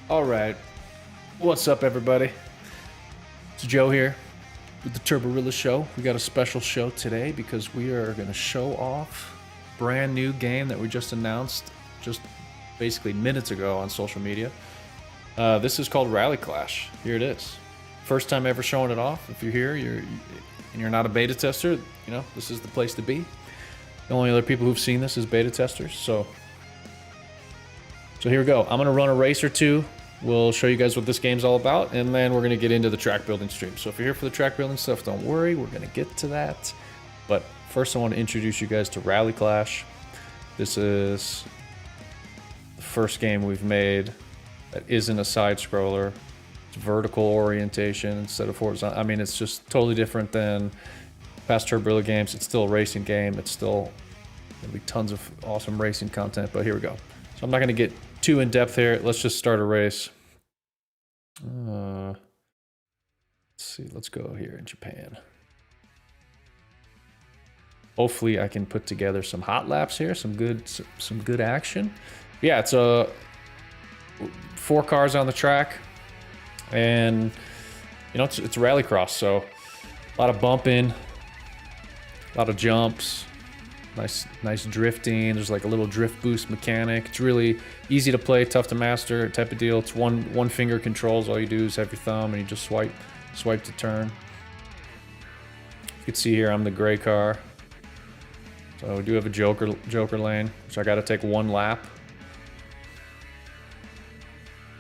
All right, what's up, everybody? It's Joe here with the Turborilla Show. We got a special show today because we are going to show off a brand new game that we just announced just basically minutes ago on social media. This is called Rally Clash. Here it is. First time ever showing it off. If you're here, and you're not a beta tester, you know, this is the place to be. The only other people who've seen this is beta testers. So here we go. I'm going to run a race or two. We'll show you guys what this game's all about, and then we're going to get into the track building stream. So if you're here for the track building stuff, don't worry, we're going to get to that. But first I want to introduce you guys to Rally Clash. This is the first game we've made that isn't a side scroller. It's vertical orientation instead of horizontal. I mean, it's just totally different than past Turborilla games. It's still a racing game. It's still going to be tons of awesome racing content, but here we go. So I'm not going to get too in depth here. Let's just start a race. Let's see. Let's go here in Japan. Hopefully, I can put together some hot laps here. Some good action. Yeah, it's 4 cars on the track, and you know it's rallycross, so a lot of bumping, a lot of jumps. Nice drifting. There's like a little drift boost mechanic. It's really easy to play, tough to master type of deal. It's one finger controls. All you do is have your thumb and you just swipe to turn. You can see here I'm the gray car. So we do have a joker lane, which I got to take 1 lap.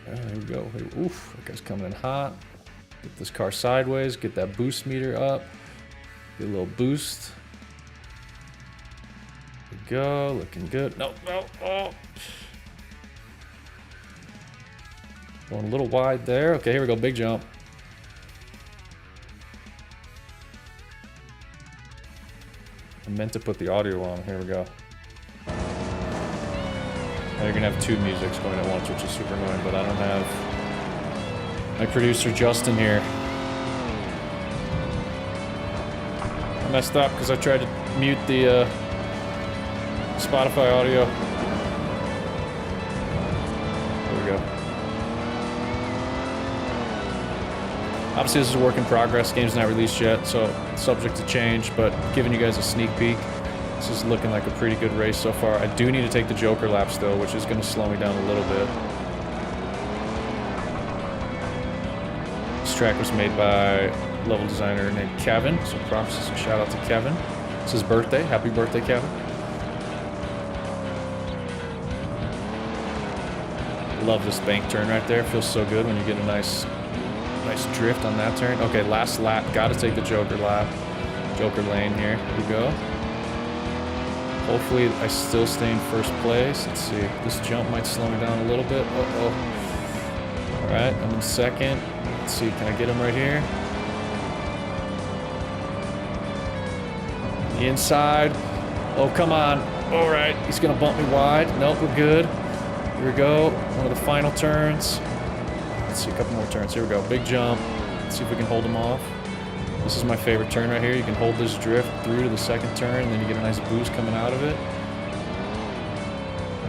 There we go. Oof, that guy's coming in hot. Get this car sideways. Get that boost meter up. Get a little boost. Go, looking good. No, oh. Going a little wide there. Okay, here we go, big jump. I meant to put the audio on. Here we go. Now you're gonna have 2 musics going at once, which is super annoying, but I don't have my producer Justin here. I messed up because I tried to mute the Spotify audio. There we go. Obviously this is a work in progress. Game's not released yet, so it's subject to change, but giving you guys a sneak peek. This is looking like a pretty good race so far. I do need to take the Joker lap still, which is going to slow me down a little bit. This track was made by a level designer named Kevin, so props, shout out to Kevin. It's his birthday. Happy birthday, Kevin. Love this bank turn right there. Feels so good when you get a nice drift on that turn. Okay, last lap. Got to take the Joker lap. Joker lane here. Here we go. Hopefully I still stay in first place. Let's see. This jump might slow me down a little bit. Uh-oh. All right, I'm in second. Let's see. Can I get him right here? The inside. Oh, come on. All right. He's going to bump me wide. Nope, we're good. Here we go, one of the final turns. Let's see, a couple more turns. Here we go, big jump. Let's see if we can hold them off. This is my favorite turn right here. You can hold this drift through to the second turn, and then you get a nice boost coming out of it.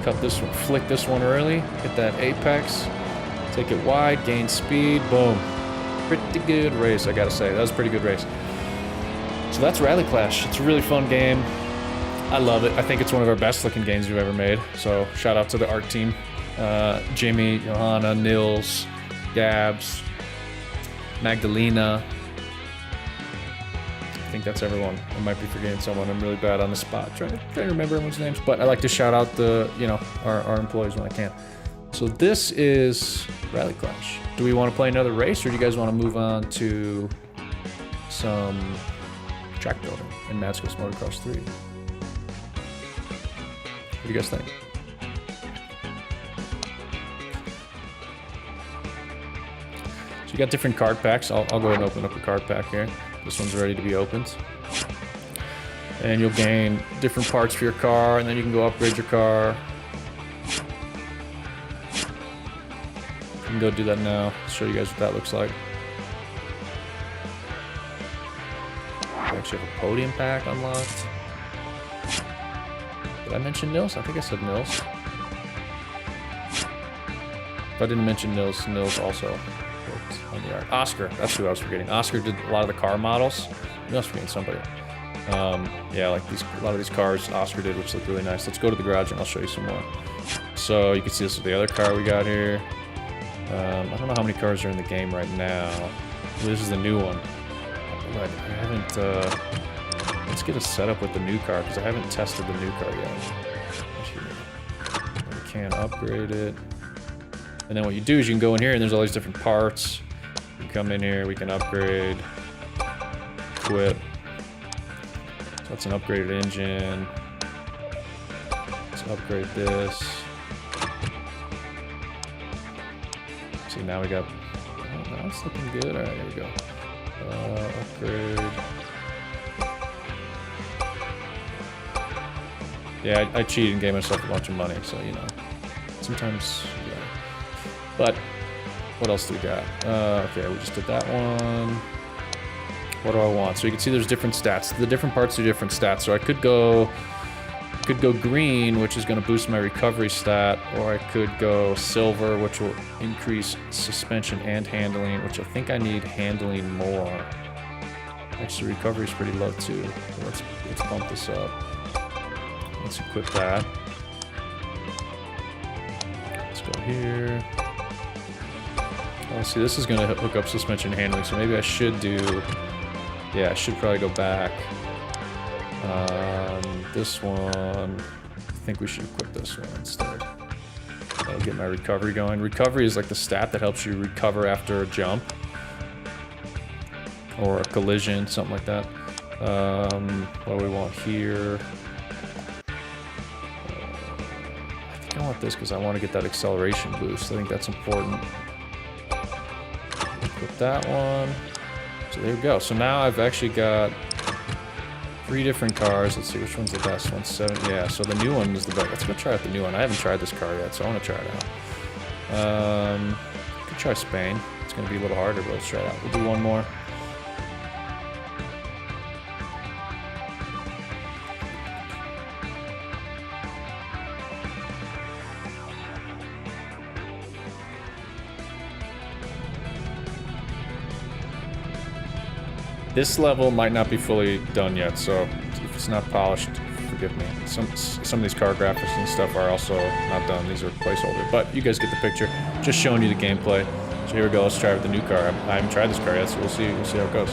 Cut this one, flick this one early, hit that apex, take it wide, gain speed, boom. Pretty good race, I gotta say. That was a pretty good race. So that's Rally Clash. It's a really fun game. I love it. I think it's one of our best looking games we've ever made. So shout out to the art team. Jimmy, Johanna, Nils, Gabs, Magdalena. I think that's everyone. I might be forgetting someone. I'm really bad on the spot. Trying to remember everyone's names. But I like to shout out our employees when I can. So this is Rally Clash. Do we want to play another race, or do you guys want to move on to some track building in Mad Skills Motocross 3? What do you guys think? So you got different card packs. I'll go ahead and open up a card pack here. This one's ready to be opened. And you'll gain different parts for your car, and then you can go upgrade your car. You can go do that now. I'll show you guys what that looks like. We actually have a podium pack unlocked. Did I mention Nils? I think I said Nils. I didn't mention Nils. Nils also worked on the art. Oscar, that's who I was forgetting. Oscar did a lot of the car models. I was forgetting somebody. Yeah, like a lot of these cars Oscar did, which look really nice. Let's go to the garage and I'll show you some more. So you can see this is the other car we got here. I don't know how many cars are in the game right now. This is the new one. I haven't, let's get a setup with the new car because I haven't tested the new car yet. We can upgrade it. And then what you do is you can go in here and there's all these different parts. You can come in here, we can upgrade, equip. So that's an upgraded engine. Let's upgrade this. See, now we got, oh, now it's looking good. All right, here we go. Upgrade. Yeah, I cheated and gave myself a bunch of money, so, you know, sometimes, yeah. But, what else do we got? Okay, we just did that one. What do I want? So you can see there's different stats. The different parts do different stats. So I could go green, which is going to boost my recovery stat, or I could go silver, which will increase suspension and handling, which I think I need handling more. Actually, recovery is pretty low too. So let's bump this up. Let's equip that. Let's go here. Oh, see, this is going to hook up suspension and handling, so maybe I should do... Yeah, I should probably go back. This one, I think we should equip this one instead. That'll get my recovery going. Recovery is like the stat that helps you recover after a jump or a collision, something like that. What do we want here? I think I want this because I want to get that acceleration boost. I think that's important. Equip that one. So there we go. So now I've actually got 3 different cars. Let's see which one's the best one. 7. Yeah, so the new one is the best. Let's go try out the new one. I haven't tried this car yet, so I want to try it out. Could try Spain. It's going to be a little harder, but let's try it out. We'll do one more. This level might not be fully done yet, so if it's not polished, forgive me. Some of these car graphics and stuff are also not done. These are placeholder, but you guys get the picture. Just showing you the gameplay. So here we go. Let's try with the new car. I haven't tried this car yet, so we'll see how it goes.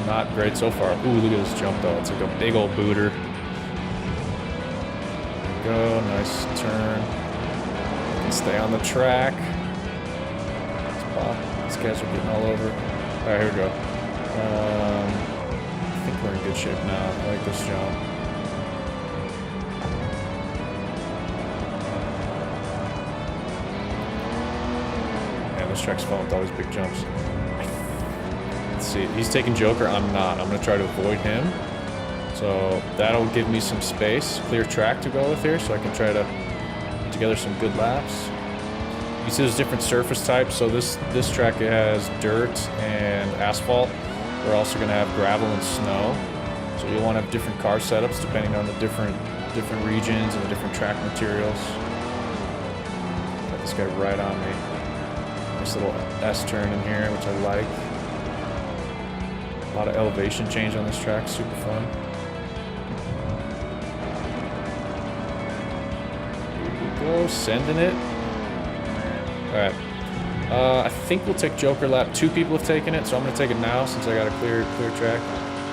Not great so far. Ooh, look at this jump though. It's like a big old booter. There we go. Nice turn. You can stay on the track. These guys are getting all over. Alright, here we go. I think we're in good shape now. I like this jump. Man, this track's fun with all these big jumps. Let's see. He's taking Joker. I'm not. I'm going to try to avoid him. So that'll give me some space. Clear track to go with here so I can try to put together some good laps. You see there's different surface types, so this track has dirt and asphalt. We're also going to have gravel and snow. So you'll want to have different car setups depending on the different regions and the different track materials. Got this guy right on me. Nice little S-turn in here, which I like. A lot of elevation change on this track, super fun. Here we go, sending it. Alright, I think we'll take Joker lap. 2 people have taken it, so I'm going to take it now since I got a clear track.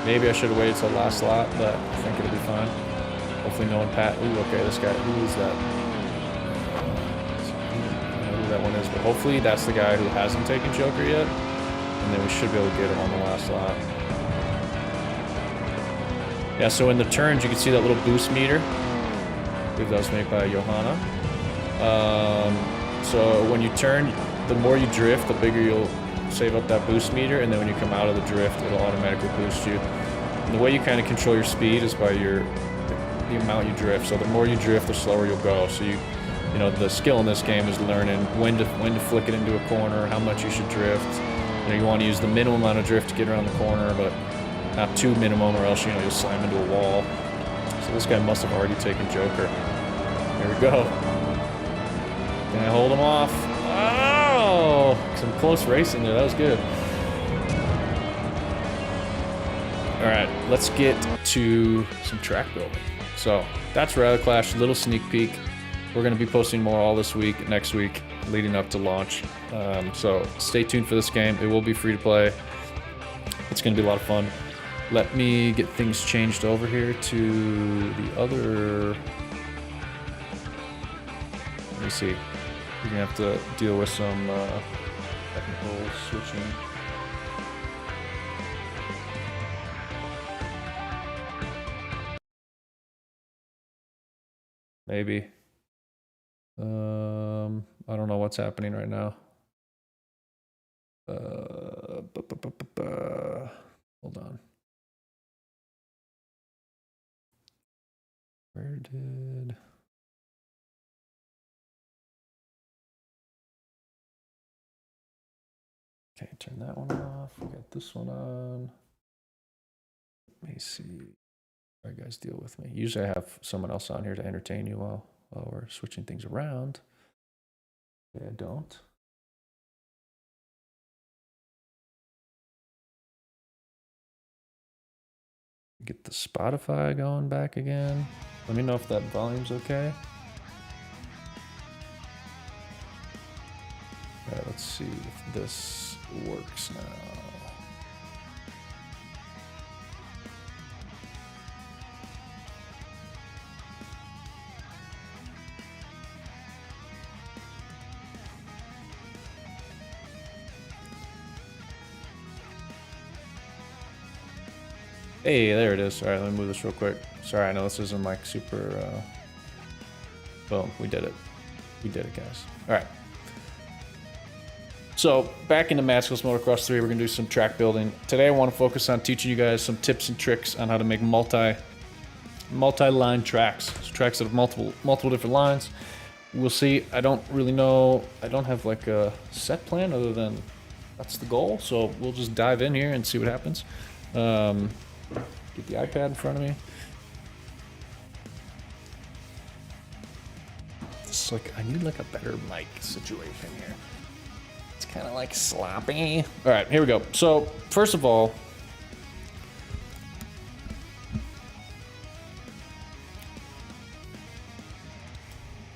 Maybe I should have waited till last lap, but I think it'll be fine. Hopefully no one Ooh, okay, this guy, who is that? I don't know who that one is, but hopefully that's the guy who hasn't taken Joker yet. And then we should be able to get him on the last lap. Yeah, so in the turns, you can see that little boost meter. I believe that was made by Johanna. So when you turn, the more you drift, the bigger you'll save up that boost meter, and then when you come out of the drift, it'll automatically boost you. And the way you kind of control your speed is by the amount you drift. So the more you drift, the slower you'll go. So you know, the skill in this game is learning when to flick it into a corner, how much you should drift. You know, you want to use the minimum amount of drift to get around the corner, but not too minimum, or else you'll slam into a wall. So this guy must have already taken Joker. Here we go. Can I hold him off? Oh, some close racing there. That was good. All right, let's get to some track building. So that's Rally Clash, little sneak peek. We're going to be posting more all this week, next week, leading up to launch. So stay tuned for this game. It will be free to play. It's going to be a lot of fun. Let me get things changed over here to the other. Let me see. We're going to have to deal with some technical switching. Maybe. I don't know what's happening right now. Hold on. Where did... Okay, turn that one off. We got this one on. Let me see. All right, guys, deal with me. Usually I have someone else on here to entertain you while we're switching things around. Okay, I don't. Get the Spotify going back again. Let me know if that volume's okay. All right, let's see if this works now. Hey, there it is. All right, let me move this real quick. Sorry, I know this isn't like super... Boom, we did it. We did it, guys. All right. So, back into Mad Skills Motocross 3, we're going to do some track building. Today I want to focus on teaching you guys some tips and tricks on how to make multi-line tracks. So tracks that have multiple different lines. We'll see. I don't really know. I don't have like a set plan other than that's the goal. So we'll just dive in here and see what happens. Get the iPad in front of me. It's like I need like a better mic situation here. It's kind of like sloppy. All right, here we go. So first of all,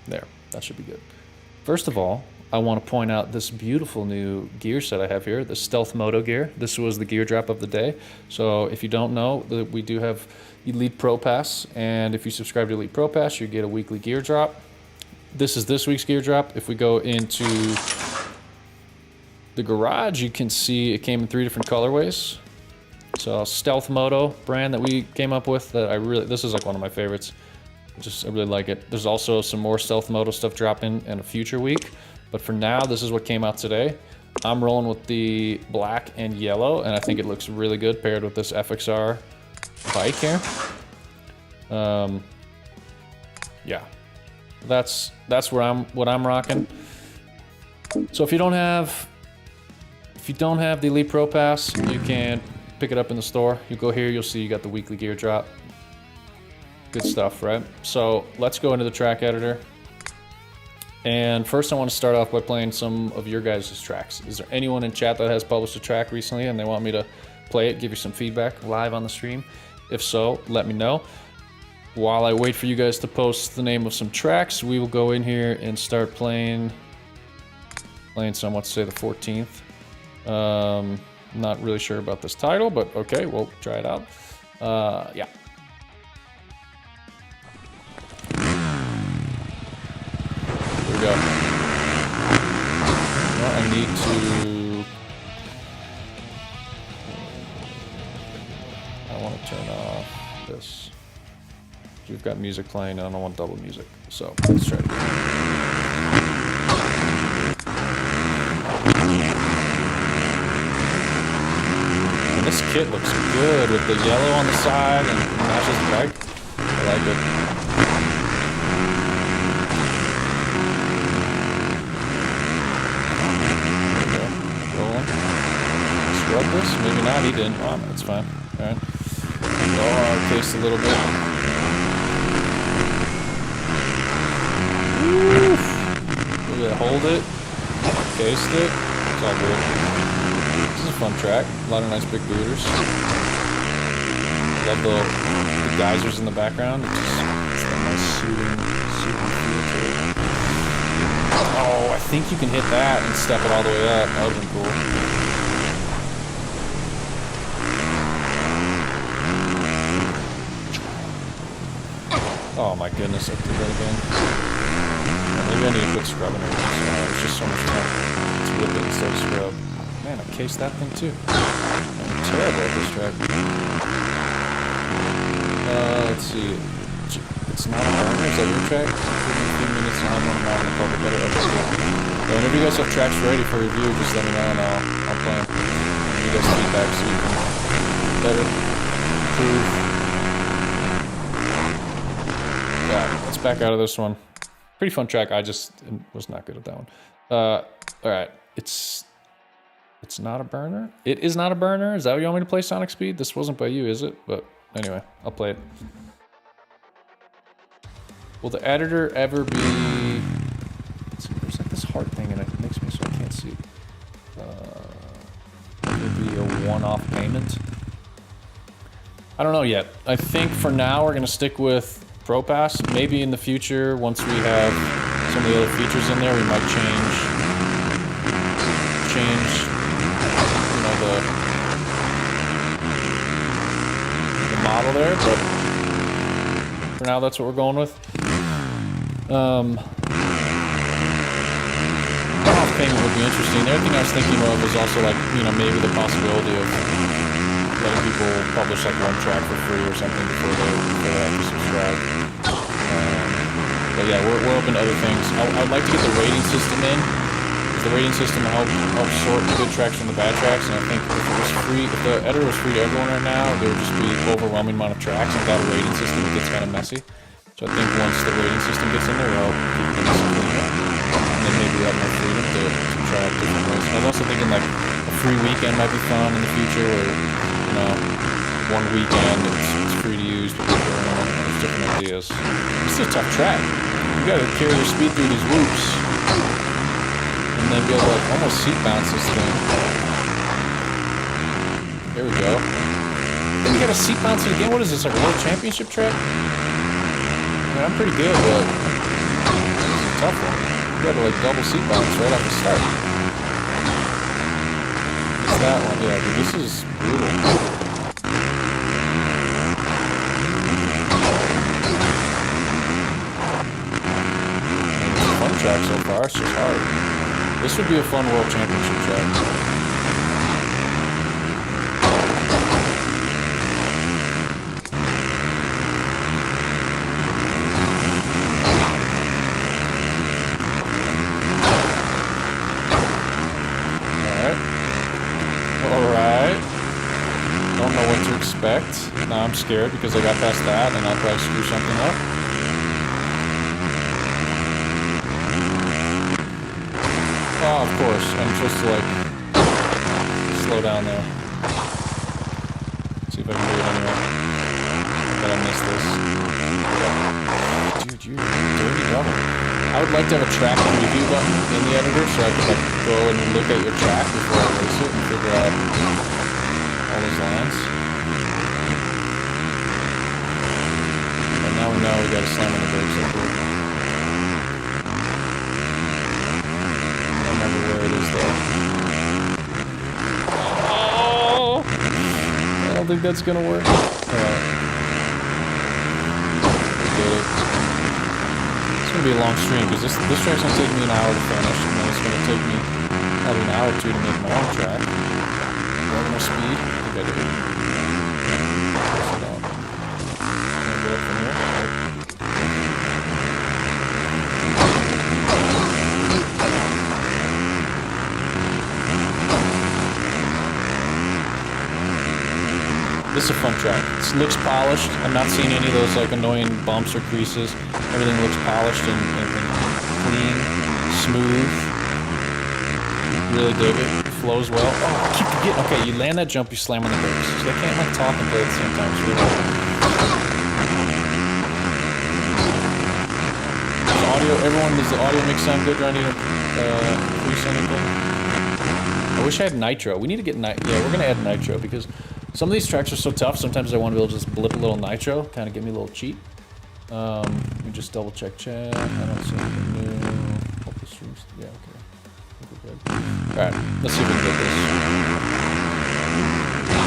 there, that should be good. First of all, I want to point out this beautiful new gear set I have here, the Stealth Moto gear. This was the gear drop of the day. So if you don't know, we do have Elite Pro Pass, and if you subscribe to Elite Pro Pass, you get a weekly gear drop. This is this week's gear drop. If we go into the garage, you can see it came in 3 different colorways. So Stealth Moto brand that we came up with that this is like one of my favorites. I really like it. There's also some more Stealth Moto stuff dropping in a future week. But for now, this is what came out today. I'm rolling with the black and yellow, and I think it looks really good paired with this FXR bike here. Yeah, that's what I'm rocking. So if you don't have the Elite Pro Pass, you can pick it up in the store. You go here, you'll see you got the weekly gear drop. Good stuff, right? So let's go into the track editor. And first I want to start off by playing some of your guys' tracks. Is there anyone in chat that has published a track recently and they want me to play it, give you some feedback live on the stream? If so, let me know. While I wait for you guys to post the name of some tracks, we will go in here and start playing some, let's say the 14th. Not really sure about this title, but okay, we'll try it out. Yeah. Go. Well, I need to... I want to turn off this. We've got music playing and I don't want double music. So let's try it again. And this kit looks good with the yellow on the side and matches the bike. I like it. Scrub this? Maybe not, he didn't. Oh, that's fine. Alright. Oh, taste a little bit. Woo! Yeah, hold it. Cased it. It's all good. This is a fun track. A lot of nice big booters. Love the geysers in the background. It's a nice soothing feel to it. Oh, I think you can hit that and step it all the way up. That would have been cool. Oh my goodness, I did that again. Maybe I need to quit scrubbing it. It's just so much fun. Let's whip it instead of scrub. Man, I cased that thing too. I'm terrible at this track. Let's see. It's not a burner. Is that your track? 15 minutes and I'm on the cover better. Okay, cool. So whenever you guys have tracks ready for review, just let me know and I'll play them. Give you guys feedback so you can better improve. Yeah, let's back out of this one. Pretty fun track. I just was not good at that one. All right, it's not a burner. It is not a burner. Is that what you want me to play Sonic Speed? This wasn't by you, is it? But anyway, I'll play it. Will the editor ever be? Let's see, there's like this heart thing, and it makes me so I can't see. Would be a one-off payment? I don't know yet. I think for now we're gonna stick with Pro Pass. Maybe in the future, once we have some of the other features in there, we might change, you know, the model there. But for now, that's what we're going with. One-off payment would be interesting. The other thing I was thinking of was also like, you know, maybe the possibility of letting people publish like one track for free or something before they have to subscribe. But yeah, we're open to other things. I'd like to get the rating system in, because the rating system helps sort the good tracks from the bad tracks. And I think if it was free, if the editor was free to everyone right now, there would just be an overwhelming amount of tracks. And without a rating system, it gets kind of messy. So I think once the rating system gets in there, it'll keep things cleaner. And then maybe we have more freedom to try out different ways. I was also thinking like a free weekend might be fun in the future, or you know, one weekend it's free to use, but there's different ideas. This is a tough track. You gotta carry your speed through these loops, and then be able to like almost seat bounce this thing. There we go. Then you gotta seat bounce it again. What is this, like a world championship track? I mean, I'm pretty good, but it's a tough one. You gotta like double seat bounce right off the start. It's that one, yeah, dude, this is brutal. Track so far, it's just hard. This would be a fun world championship track. Alright. Don't know what to expect. Now I'm scared because I got past that and I'll probably screw something up. Oh, of course. I'm supposed to, like, slow down there. See if I can do it anyway. But I missed this. Dude, you're dirty double. I would like to have a track preview button in the editor so I could, like, go and look at your track before I race it and figure out all those lines. And now we know we gotta slam on the brakes up here. Where it is though. Oh! I don't think that's gonna work. Alright. Did it. It's gonna be a long stream because this track's gonna take me an hour to finish, and then it's gonna take me probably an hour or two to make my own track. Do I have enough speed? I think I do. I'm gonna go up from here. Right. This is a fun track. It looks polished. I'm not seeing any of those like annoying bumps or creases. Everything looks polished and clean, smooth. Really dig it. It flows well. Oh, I keep forgetting. Okay, you land that jump, you slam on the brakes. So I can't like talk and play at the same time. It's really hard. There's audio audio, everyone, does the audio mix sound good? Do I need to increase anything? I wish I had nitro. We need to get nitro. Yeah, we're gonna add nitro because some of these tracks are so tough. Sometimes I want to be able to just blip a little nitro, kind of give me a little cheat. Let me just double check chat. I don't see anything new. Hope the streams. Yeah, okay. I think we're good. All right, let's see if we can get this.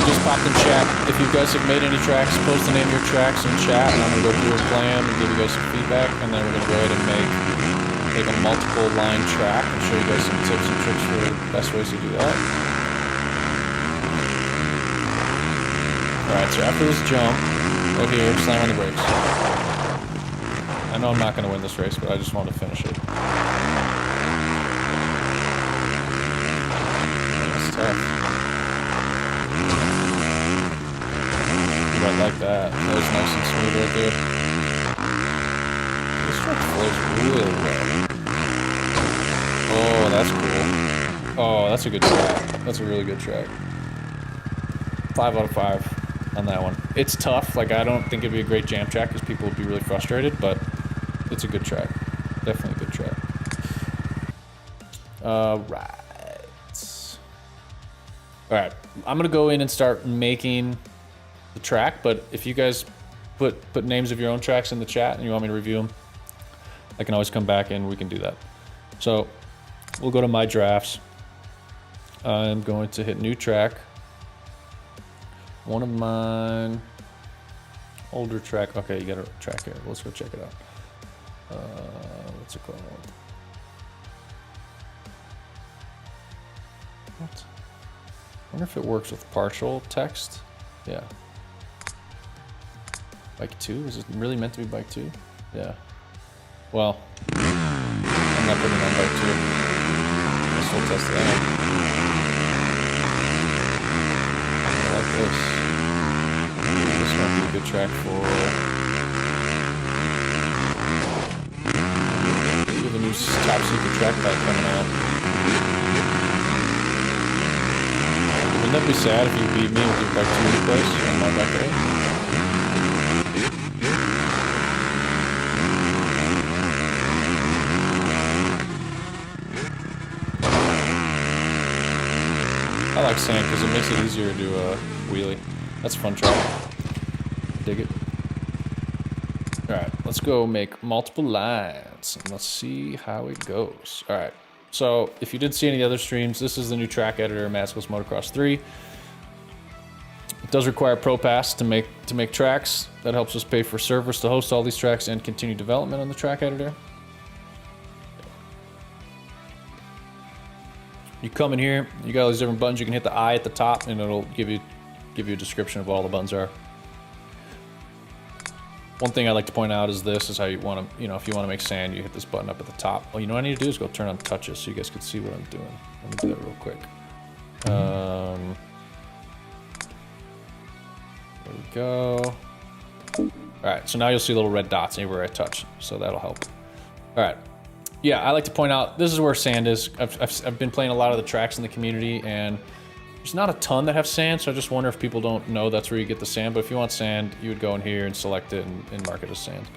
Just popped in chat. If you guys have made any tracks, post the name of your tracks in chat, and I'm gonna go through and play them and give you guys some feedback, and then we're gonna go ahead and make a multiple line track and show you guys some tips and tricks for the best ways to do that. All right, so after this jump, right here, slam on the brakes. I know I'm not gonna win this race, but I just want to finish it. That's tough. I like that. That was nice and smooth right there. This truck flows really well. Oh, that's cool. Oh, that's a good track. That's a really good track. 5 out of 5 on that one. It's tough. Like, I don't think it'd be a great jam track because people would be really frustrated, but it's a good track. Definitely a good track. Right. Alright. I'm going to go in and start making the track, but if you guys put names of your own tracks in the chat and you want me to review them, I can always come back and we can do that. So we'll go to my drafts. I'm going to hit new track. One of mine, older track. Okay, you got a track here. Let's go check it out. What's it called? What? I wonder if it works with partial text. Yeah. Bike 2? Is it really meant to be bike 2? Yeah. Well, I'm not putting it on bike 2. I'll still test it out. I like this. This might be a good track for... We have a new top secret track pack coming out. Wouldn't that be sad if you beat me with your bike 2 replace on my bike 8? I like sand because it makes it easier to do a wheelie. That's a fun track. Dig it. Alright, let's go make multiple lines and let's see how it goes. Alright, so if you didn't see any other streams, this is the new track editor, Mad Skills Motocross 3. It does require Pro Pass to make tracks. That helps us pay for servers to host all these tracks and continue development on the track editor. You come in here, you got all these different buttons. You can hit the I at the top, and it'll give you a description of what all the buttons are. One thing I like to point out is this is how you want to, if you want to make sand, you hit this button up at the top. Well, you know what I need to do is go turn on touches so you guys can see what I'm doing. Let me do that real quick. There we go. All right, so now you'll see little red dots anywhere I touch, so that'll help. All right. Yeah, I like to point out, this is where sand is. I've been playing a lot of the tracks in the community, and there's not a ton that have sand, so I just wonder if people don't know that's where you get the sand. But if you want sand, you would go in here and select it and mark it as sand.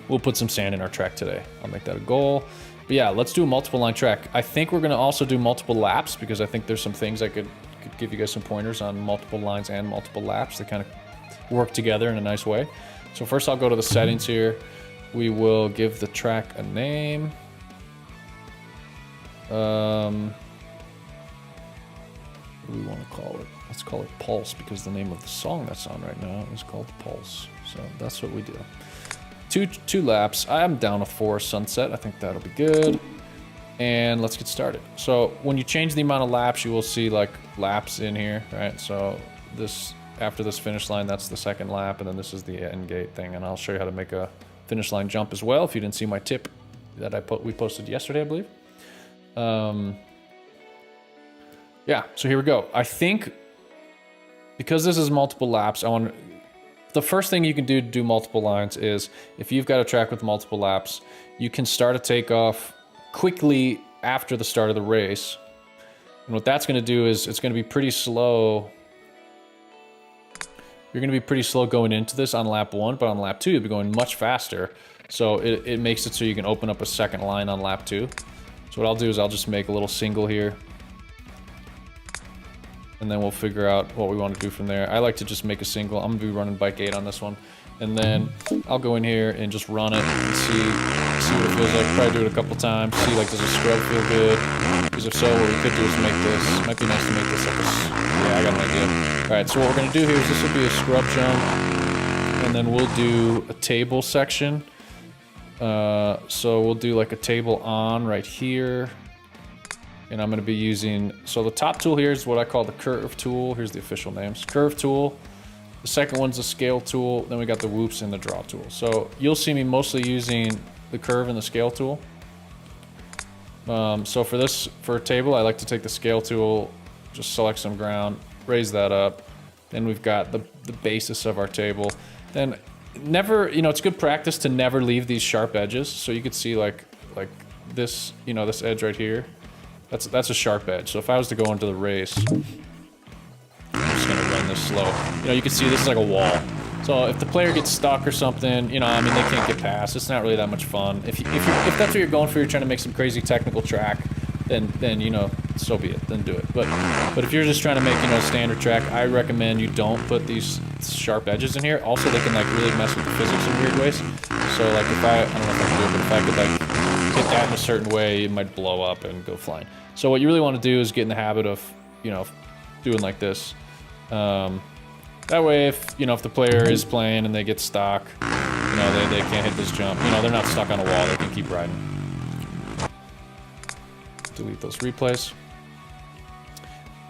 We'll put some sand in our track today. I'll make that a goal. But yeah, let's do a multiple line track. I think we're gonna also do multiple laps because I think there's some things I could give you guys some pointers on multiple lines and multiple laps that kind of work together in a nice way. So first I'll go to the settings here. We will give the track a name. What do we want to call it? Let's call it Pulse because the name of the song that's on right now is called Pulse. So that's what we do. Two laps. I'm down to 4 sunset. I think that'll be good. And let's get started. So when you change the amount of laps, you will see like laps in here, right? So this after this finish line, that's the second lap, and then this is the end gate thing. And I'll show you how to make a finish line jump as well if you didn't see my tip that we posted yesterday, I believe. Yeah, so here we go. I think because this is multiple laps, the first thing you can do to do multiple lines is if you've got a track with multiple laps, you can start a takeoff quickly after the start of the race. And what that's going to do is it's going to be pretty slow. You're going to be pretty slow going into this on lap 1, but on lap 2, you'll be going much faster. So it makes it so you can open up a second line on lap 2. So what I'll do is I'll just make a little single here. And then we'll figure out what we want to do from there. I like to just make a single. I'm gonna be running bike 8 on this one. And then I'll go in here and just run it and see what it feels like. Probably do it a couple times. See, like, does the scrub feel good? Because if so, what we could do is make this. Might be nice to make this like a... Yeah, I got an idea. All right, so what we're gonna do here is this will be a scrub jump. And then we'll do a table section. So we'll do like a table on right here. And I'm gonna be using... So the top tool here is what I call the curve tool. Here's the official names. Curve tool. The second one's the scale tool, then we got the whoops and the draw tool. So you'll see me mostly using the curve and the scale tool. So for a table, I like to take the scale tool, just select some ground, raise that up. Then we've got the basis of our table. Then never, it's good practice to never leave these sharp edges. So you could see like this, this edge right here, that's a sharp edge. So if I was to go into the race, gonna run this slow. You can see this is like a wall. So if the player gets stuck or something, they can't get past. It's not really that much fun. If that's what you're going for, you're trying to make some crazy technical track, then so be it. Then do it. But if you're just trying to make a standard track, I recommend you don't put these sharp edges in here. Also, they can like really mess with the physics in weird ways. So like if I don't know if I can do it, but if I could like hit that in a certain way, it might blow up and go flying. So what you really want to do is get in the habit of doing like this. That way, if the player is playing and they get stuck, they can't hit this jump. They're not stuck on a wall. They can keep riding. Delete those replays.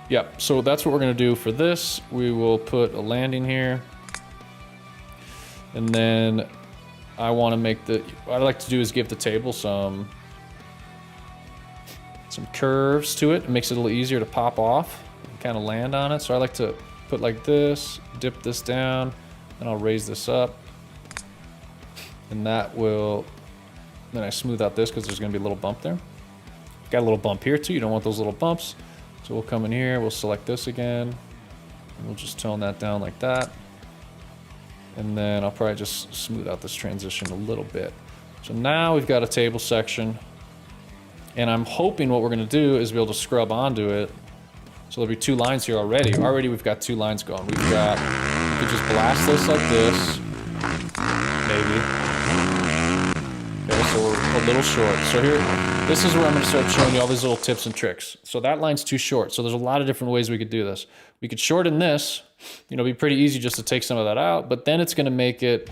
Yep. So that's what we're gonna do for this. We will put a landing here, and then I want to make what I like to do is give the table some curves to it. It makes it a little easier to pop off and kind of land on it. So I like to put like this, dip this down, and I'll raise this up. And that will, then I smooth out this because there's gonna be a little bump there. Got a little bump here too, you don't want those little bumps. So we'll come in here, we'll select this again, and we'll just tone that down like that. And then I'll probably just smooth out this transition a little bit. So now we've got a table section, and I'm hoping what we're gonna do is be able to scrub onto it. So there'll be 2 lines here already. Already we've got 2 lines going. We could just blast this like this, maybe. Okay, so we're a little short. So here, this is where I'm gonna start showing you all these little tips and tricks. So that line's too short. So there's a lot of different ways we could do this. We could shorten this, it'd be pretty easy just to take some of that out, but then it's gonna make it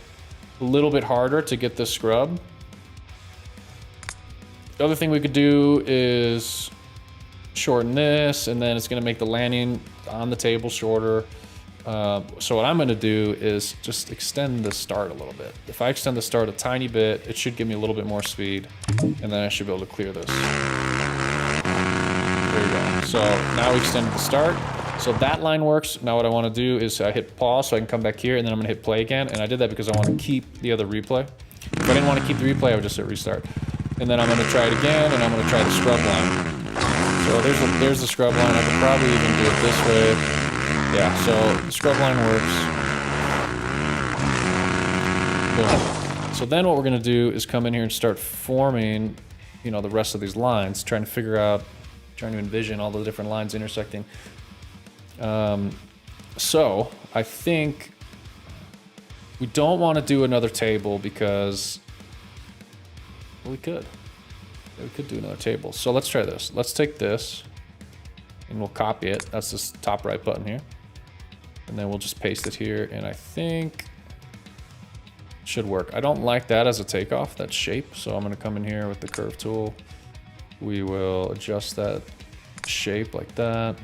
a little bit harder to get this scrub. The other thing we could do is shorten this, and then it's going to make the landing on the table shorter. So what I'm going to do is just extend the start a little bit. If I extend the start a tiny bit, it should give me a little bit more speed, and then I should be able to clear this. There you go. So now we extended the start. So that line works. Now what I want to do is I hit pause so I can come back here, and then I'm going to hit play again. And I did that because I want to keep the other replay. If I didn't want to keep the replay, I would just hit restart. And then I'm going to try it again, and I'm going to try the scrub line. So there's the scrub line. I could probably even do it this way. Yeah, so the scrub line works. Boom. So then what we're gonna do is come in here and start forming, the rest of these lines, trying to envision all the different lines intersecting. So I think we don't want to do another table because we could do another table. So let's try this. Let's take this and we'll copy it. That's this top right button here. And then we'll just paste it here. And I think it should work. I don't like that as a takeoff, that shape. So I'm gonna come in here with the curve tool. We will adjust that shape like that.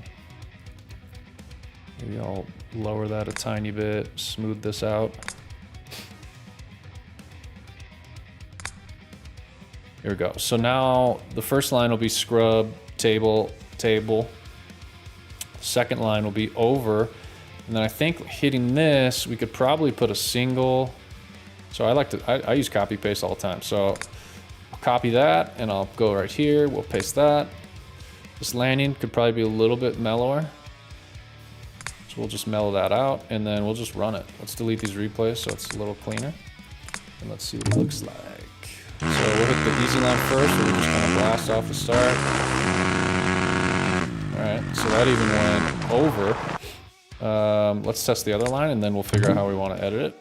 Maybe I'll lower that a tiny bit, smooth this out. Here we go. So now the first line will be scrub, table, table. Second line will be over. And then I think hitting this, we could probably put a single. So I use copy paste all the time. So I'll copy that and I'll go right here. We'll paste that. This landing could probably be a little bit mellower. So we'll just mellow that out and then we'll just run it. Let's delete these replays so it's a little cleaner. And let's see what it looks like. So we'll hit the easy line first, where we're just gonna blast off the start. Alright, so that even went over. Let's test the other line and then we'll figure out how we want to edit it.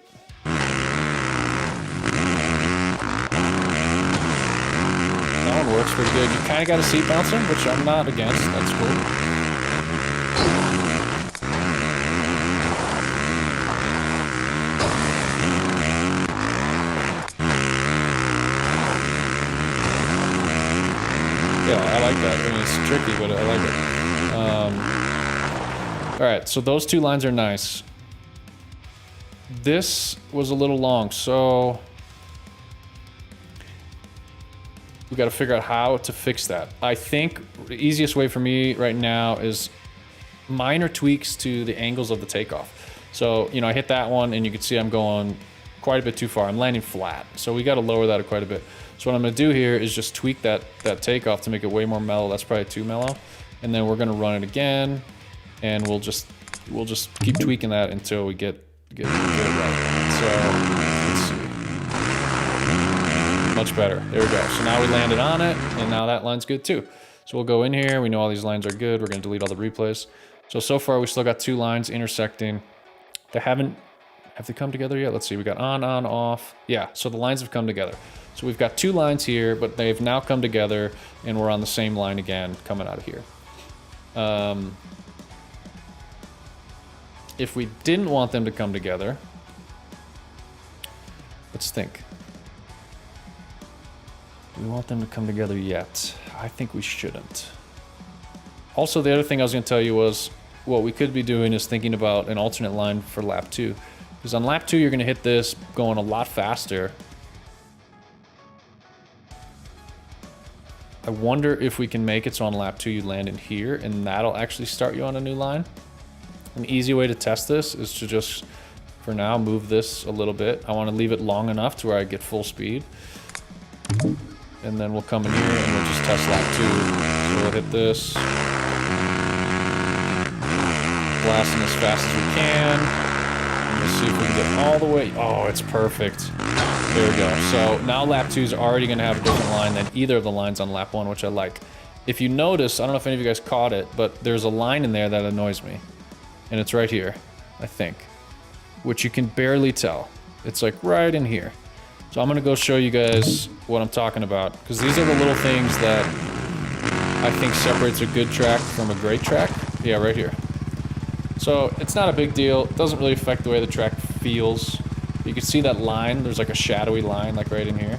That one works pretty good. You kind of got a seat bouncing, which I'm not against. That's cool. Yeah, I like that. I mean, it's tricky, but I like it. Alright, so those two lines are nice. This was a little long, so we got to figure out how to fix that. I think the easiest way for me right now is minor tweaks to the angles of the takeoff. So, you know, I hit that one and you can see I'm going quite a bit too far. I'm landing flat, so we got to lower that quite a bit. So what I'm going to do here is just tweak that takeoff to make it way more mellow. That's probably too mellow. And then we're going to run it again, and we'll just keep tweaking that until we get it right. So let's see. Much better. There we go. So now we landed on it, and now that line's good too. So we'll go in here. We know all these lines are good. We're going to delete all the replays. So far we still got two lines intersecting. Have they come together yet? Let's see. We got on, off. Yeah, so the lines have come together. So we've got two lines here, but they've now come together, and we're on the same line again coming out of here. If we didn't want them to come together, let's think. Do we want them to come together yet? I think we shouldn't. Also, the other thing I was going to tell you was what we could be doing is thinking about an alternate line for lap 2. Because on lap 2, you're going to hit this going a lot faster. I wonder if we can make it so on lap 2 you land in here, and that'll actually start you on a new line. An easy way to test this is to just, for now, move this a little bit. I want to leave it long enough to where I get full speed. And then we'll come in here and we'll just test lap 2. So we'll hit this. Blasting as fast as we can. And we'll see if we can get all the way. Oh, it's perfect. There we go. So now lap 2 is already going to have a different line than either of the lines on lap 1, which I like. If you notice, I don't know if any of you guys caught it, but there's a line in there that annoys me. And it's right here, I think. Which you can barely tell. It's like right in here. So I'm going to go show you guys what I'm talking about. Because these are the little things that I think separates a good track from a great track. Yeah, right here. So it's not a big deal. It doesn't really affect the way the track feels. You can see that line. There's like a shadowy line like right in here.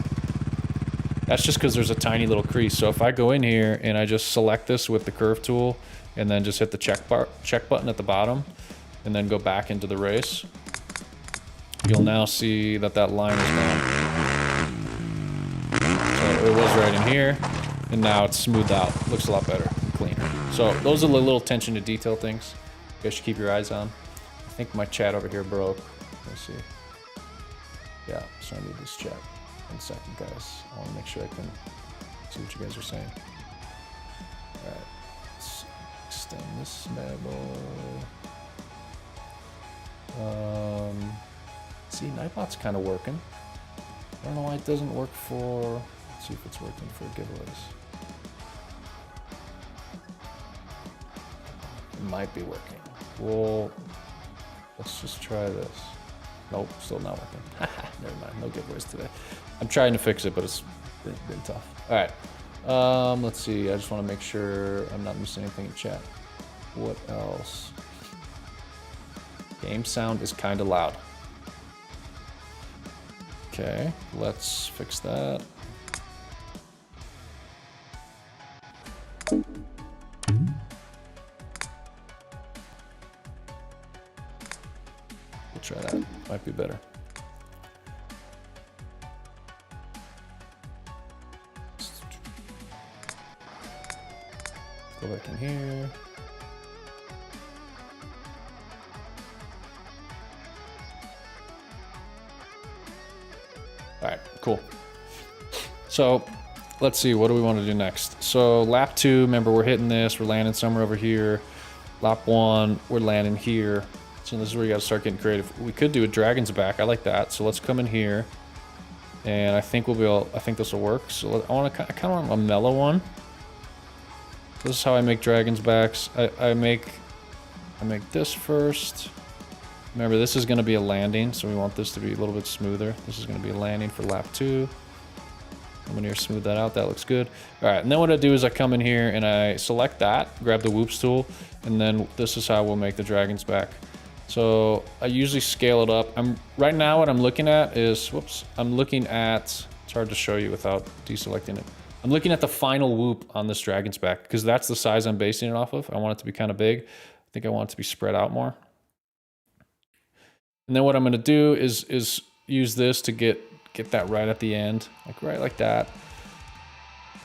That's just because there's a tiny little crease. So if I go in here and I just select this with the curve tool and then just hit the check button at the bottom and then go back into the race, you'll now see that that line is gone. So it was right in here, and now it's smoothed out. Looks a lot better and cleaner. So those are the little attention to detail things you guys should keep your eyes on. I think my chat over here broke. Let's see. Yeah, so I need this chat. 1 second, guys. I want to make sure I can see what you guys are saying. Alright, let's extend this bad boy. See, Nightbot's kind of working. I don't know why it doesn't work for... Let's see if it's working for giveaways. It might be working. Well, let's just try this. Nope, still not working. Never mind, no giveaways today. I'm trying to fix it, but it's been tough. Alright, let's see. I just want to make sure I'm not missing anything in chat. What else? Game sound is kind of loud. Okay, let's fix that. We'll try that. Might be better. Go back in here. All right, cool. So let's see, what do we want to do next? So lap 2, remember we're hitting this, we're landing somewhere over here. Lap 1, we're landing here. So this is where you got to start getting creative. We could do a dragon's back. I like that. So let's come in here And I think we'll be able, I think this will work. So I kind of want a mellow one. This is how I make dragon's backs. I make this first. Remember, this is going to be a landing, so we want this to be a little bit smoother. This is going to be a landing for lap 2. I'm going to smooth that out. That looks good. All right, and then what I do is I come in here and I select that, grab the whoops tool, and then this is how we'll make the dragon's back. So I usually scale it up. Right now what I'm looking at is, I'm looking at, it's hard to show you without deselecting it. I'm looking at the final whoop on this dragon's back because that's the size I'm basing it off of. I want it to be kind of big. I think I want it to be spread out more. And then what I'm going to do is use this to get that right at the end, like right like that.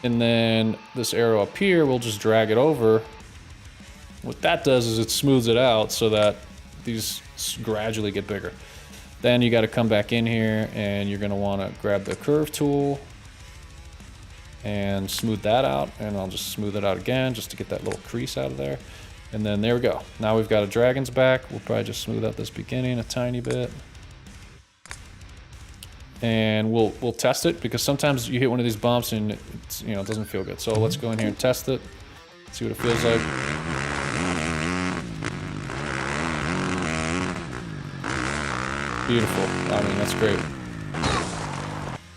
And then this arrow up here, we'll just drag it over. What that does is it smooths it out so that these gradually get bigger. Then you got to come back in here and you're going to want to grab the curve tool and smooth that out. And I'll just smooth it out again just to get that little crease out of there. And then there we go. Now we've got a dragon's back. We'll probably just smooth out this beginning a tiny bit. And we'll test it because sometimes you hit one of these bumps and it's, it doesn't feel good. So let's go in here and test it. See what it feels like. Beautiful. I mean, that's great.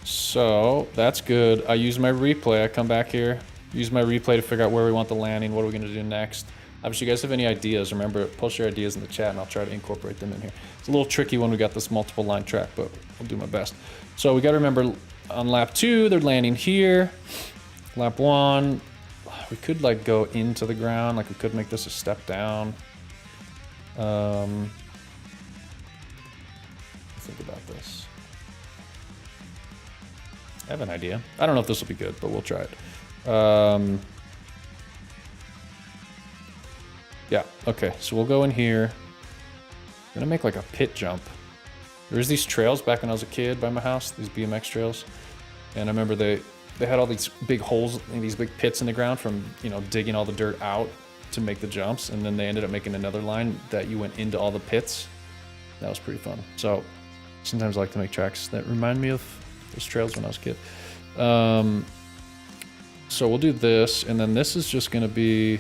So that's good. I use my replay. I come back here, use my replay to figure out where we want the landing. What are we going to do next? Obviously, you guys have any ideas, remember, post your ideas in the chat and I'll try to incorporate them in here. It's a little tricky when we got this multiple line track, but I'll do my best. So we got to remember on lap 2, they're landing here. Lap 1, we could like go into the ground, like we could make this a step down. Think about this. I have an idea. I don't know if this will be good, but we'll try it. Yeah, okay, so we'll go in here. I'm gonna make like a pit jump. There's these trails back when I was a kid by my house, these BMX trails. And I remember they had all these big holes and these big pits in the ground from, digging all the dirt out to make the jumps. And then they ended up making another line that you went into all the pits. That was pretty fun. So sometimes I like to make tracks that remind me of those trails when I was a kid. So we'll do this, and then this is just gonna be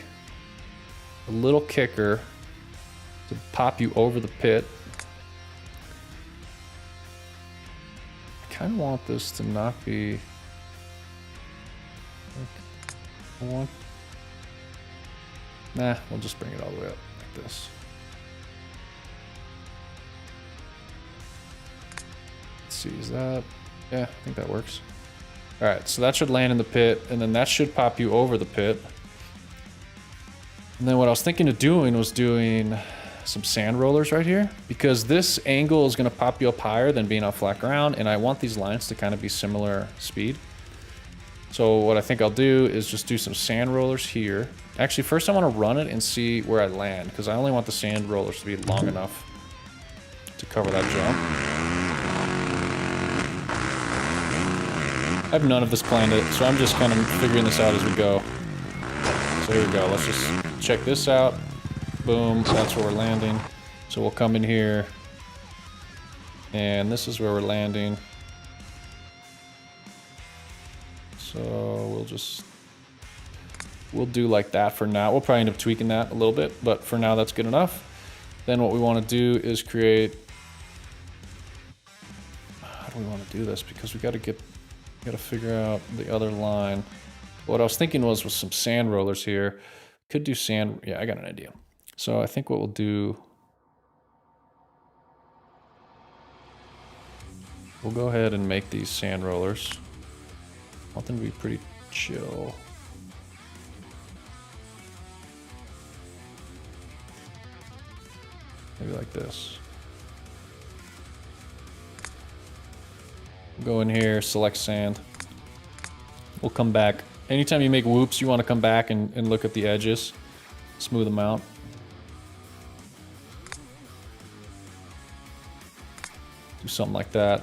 a little kicker to pop you over the pit. I kind of want this to not be... Nah, we'll just bring it all the way up like this. Let's see, is that... Yeah, I think that works. All right, so that should land in the pit, and then that should pop you over the pit. And then what I was thinking of doing was doing some sand rollers right here, because this angle is gonna pop you up higher than being on flat ground, and I want these lines to kind of be similar speed. So what I think I'll do is just do some sand rollers here. Actually, first I wanna run it and see where I land, because I only want the sand rollers to be long enough to cover that jump. I have none of this planned, so I'm just kind of figuring this out as we go. So here we go, let's just check this out. Boom, that's where we're landing. So we'll come in here, and this is where we're landing. So we'll do like that for now. We'll probably end up tweaking that a little bit, but for now that's good enough. Then what we want to do is create, how do we want to do this? Because we got to figure out the other line. What I was thinking was with some sand rollers here. Could do sand, yeah, I got an idea. So I think what we'll do, we'll go ahead and make these sand rollers. I want them to be pretty chill. Maybe like this. Go in here, select sand. We'll come back. Anytime you make whoops, you want to come back and look at the edges, smooth them out. Do something like that.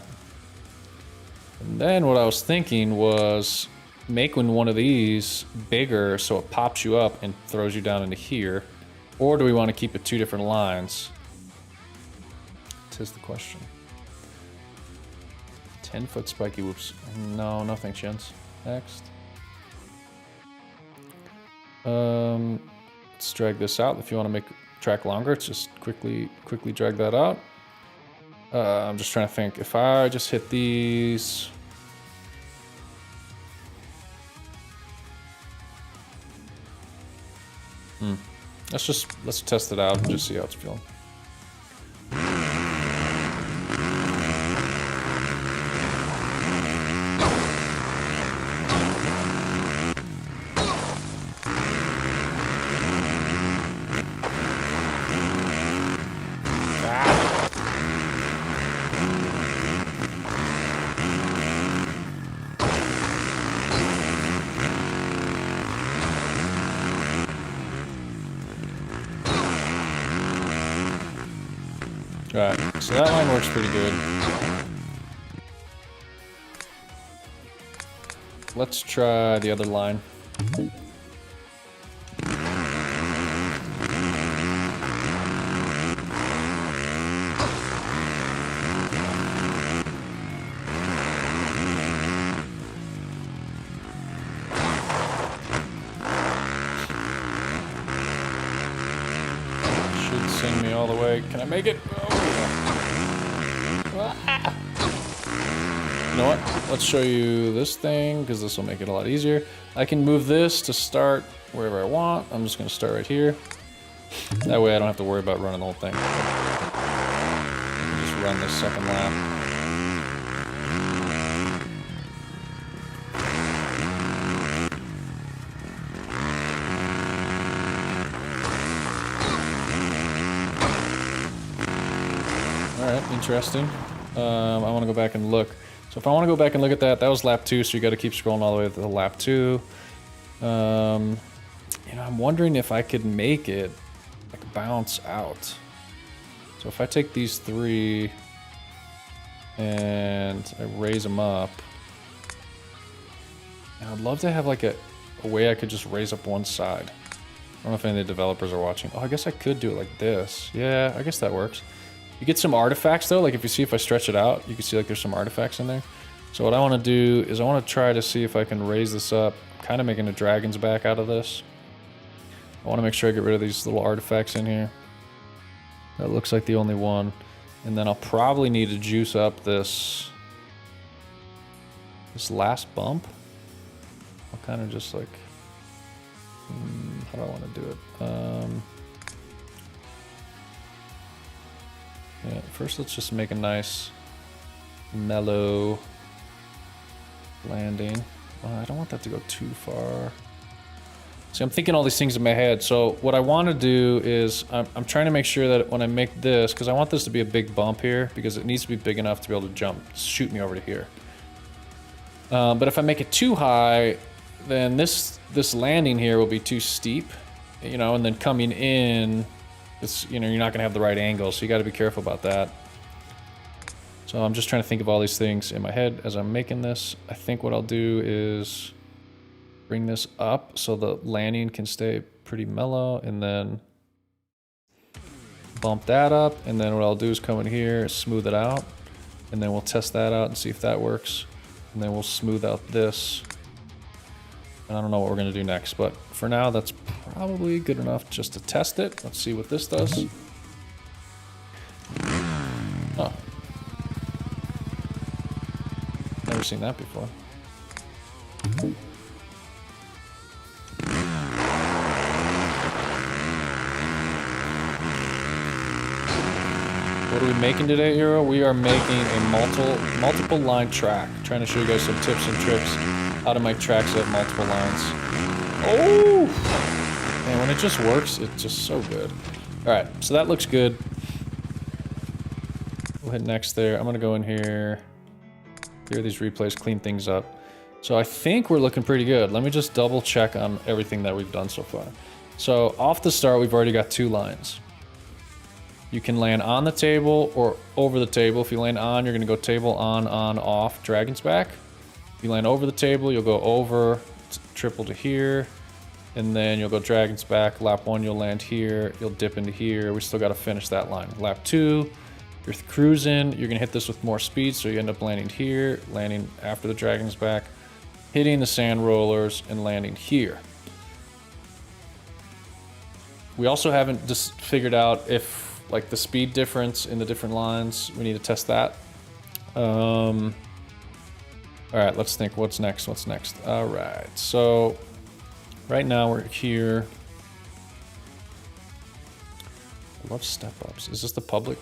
And then what I was thinking was making one of these bigger so it pops you up and throws you down into here. Or do we want to keep it two different lines? 'Tis the question. 10-foot spiky whoops. No, no thanks, Jens. Next. Let's drag this out. If you want to make track longer, it's just quickly drag that out. I'm just trying to think. If I just hit these... Let's test it out and just see how it's feeling. Alright, so that line works pretty good. Let's try the other line. Should send me all the way. Can I make it? You know what? Let's show you this thing, because this will make it a lot easier. I can move this to start wherever I want. I'm just going to start right here. That way I don't have to worry about running the whole thing. Just run this second lap. Alright, interesting. I want to go back and look. So if I want to go back and look at that, that was lap 2, so you got to keep scrolling all the way to the lap 2. You know, I'm wondering if I could make it like bounce out. So if I take these 3 and I raise them up, and I'd love to have like a way I could just raise up one side. I don't know if any of the developers are watching. Oh, I guess I could do it like this. Yeah, I guess that works. You get some artifacts though, like if you see if I stretch it out, you can see like there's some artifacts in there. So what I want to do is I want to try to see if I can raise this up, kind of making a dragon's back out of this. I want to make sure I get rid of these little artifacts in here. That looks like the only one. And then I'll probably need to juice up this last bump. I'll kind of just like, how do I want to do it? Yeah, first let's just make a nice mellow landing. I don't want that to go too far. See, I'm thinking all these things in my head. So what I want to do is I'm trying to make sure that when I make this, because I want this to be a big bump here, because it needs to be big enough to be able to jump, shoot me over to here. But if I make it too high, then this landing here will be too steep, you know, and then coming in, it's, you know, you're not gonna have the right angle, so you got to be careful about that. So I'm just trying to think of all these things in my head as I'm making this. I think what I'll do is bring this up so the landing can stay pretty mellow, and then bump that up, and then what I'll do is come in here, smooth it out, and then we'll test that out and see if that works, and then we'll smooth out this. And I don't know what we're gonna do next, but for now that's probably good enough just to test it. Let's see what this does. Oh. Never seen that before. What are we making today, Hero? We are making a multiple line track. Trying to show you guys some tips and tricks how to make tracks that have multiple lines. Oh! And when it just works, it's just so good. Alright, so that looks good. We'll hit next there. I'm gonna go in here, clear these replays, clean things up. So I think we're looking pretty good. Let me just double check on everything that we've done so far. So off the start, we've already got 2 lines. You can land on the table or over the table. If you land on, you're gonna go table on, off, dragon's back. If you land over the table, you'll go over, triple to here, and then you'll go dragon's back. Lap 1, you'll land here, you'll dip into here. We still gotta finish that line. Lap 2, You're cruising, you're gonna hit this with more speed, so you end up landing here, landing after the dragon's back, hitting the sand rollers, and landing here. We also haven't just figured out if, like, the speed difference in the different lines, we need to test that. All right, let's think, what's next, what's next? All right, so right now we're here. I love step ups. Is this the public?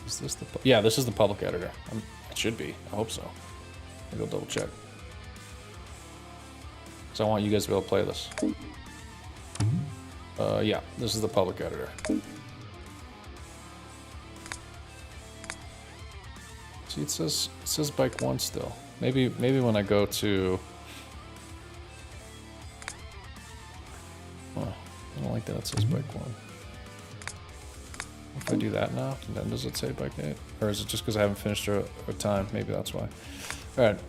Is this the, yeah, this is the public editor. It should be, I hope so. I'll go double check. So I want you guys to be able to play this. Yeah, this is the public editor. See, it says bike 1 still. Maybe when I go to... Oh, I don't like that it says bike 1. If I do that now, then does it say bike 8? Or is it just because I haven't finished a time? Maybe that's why. Alright.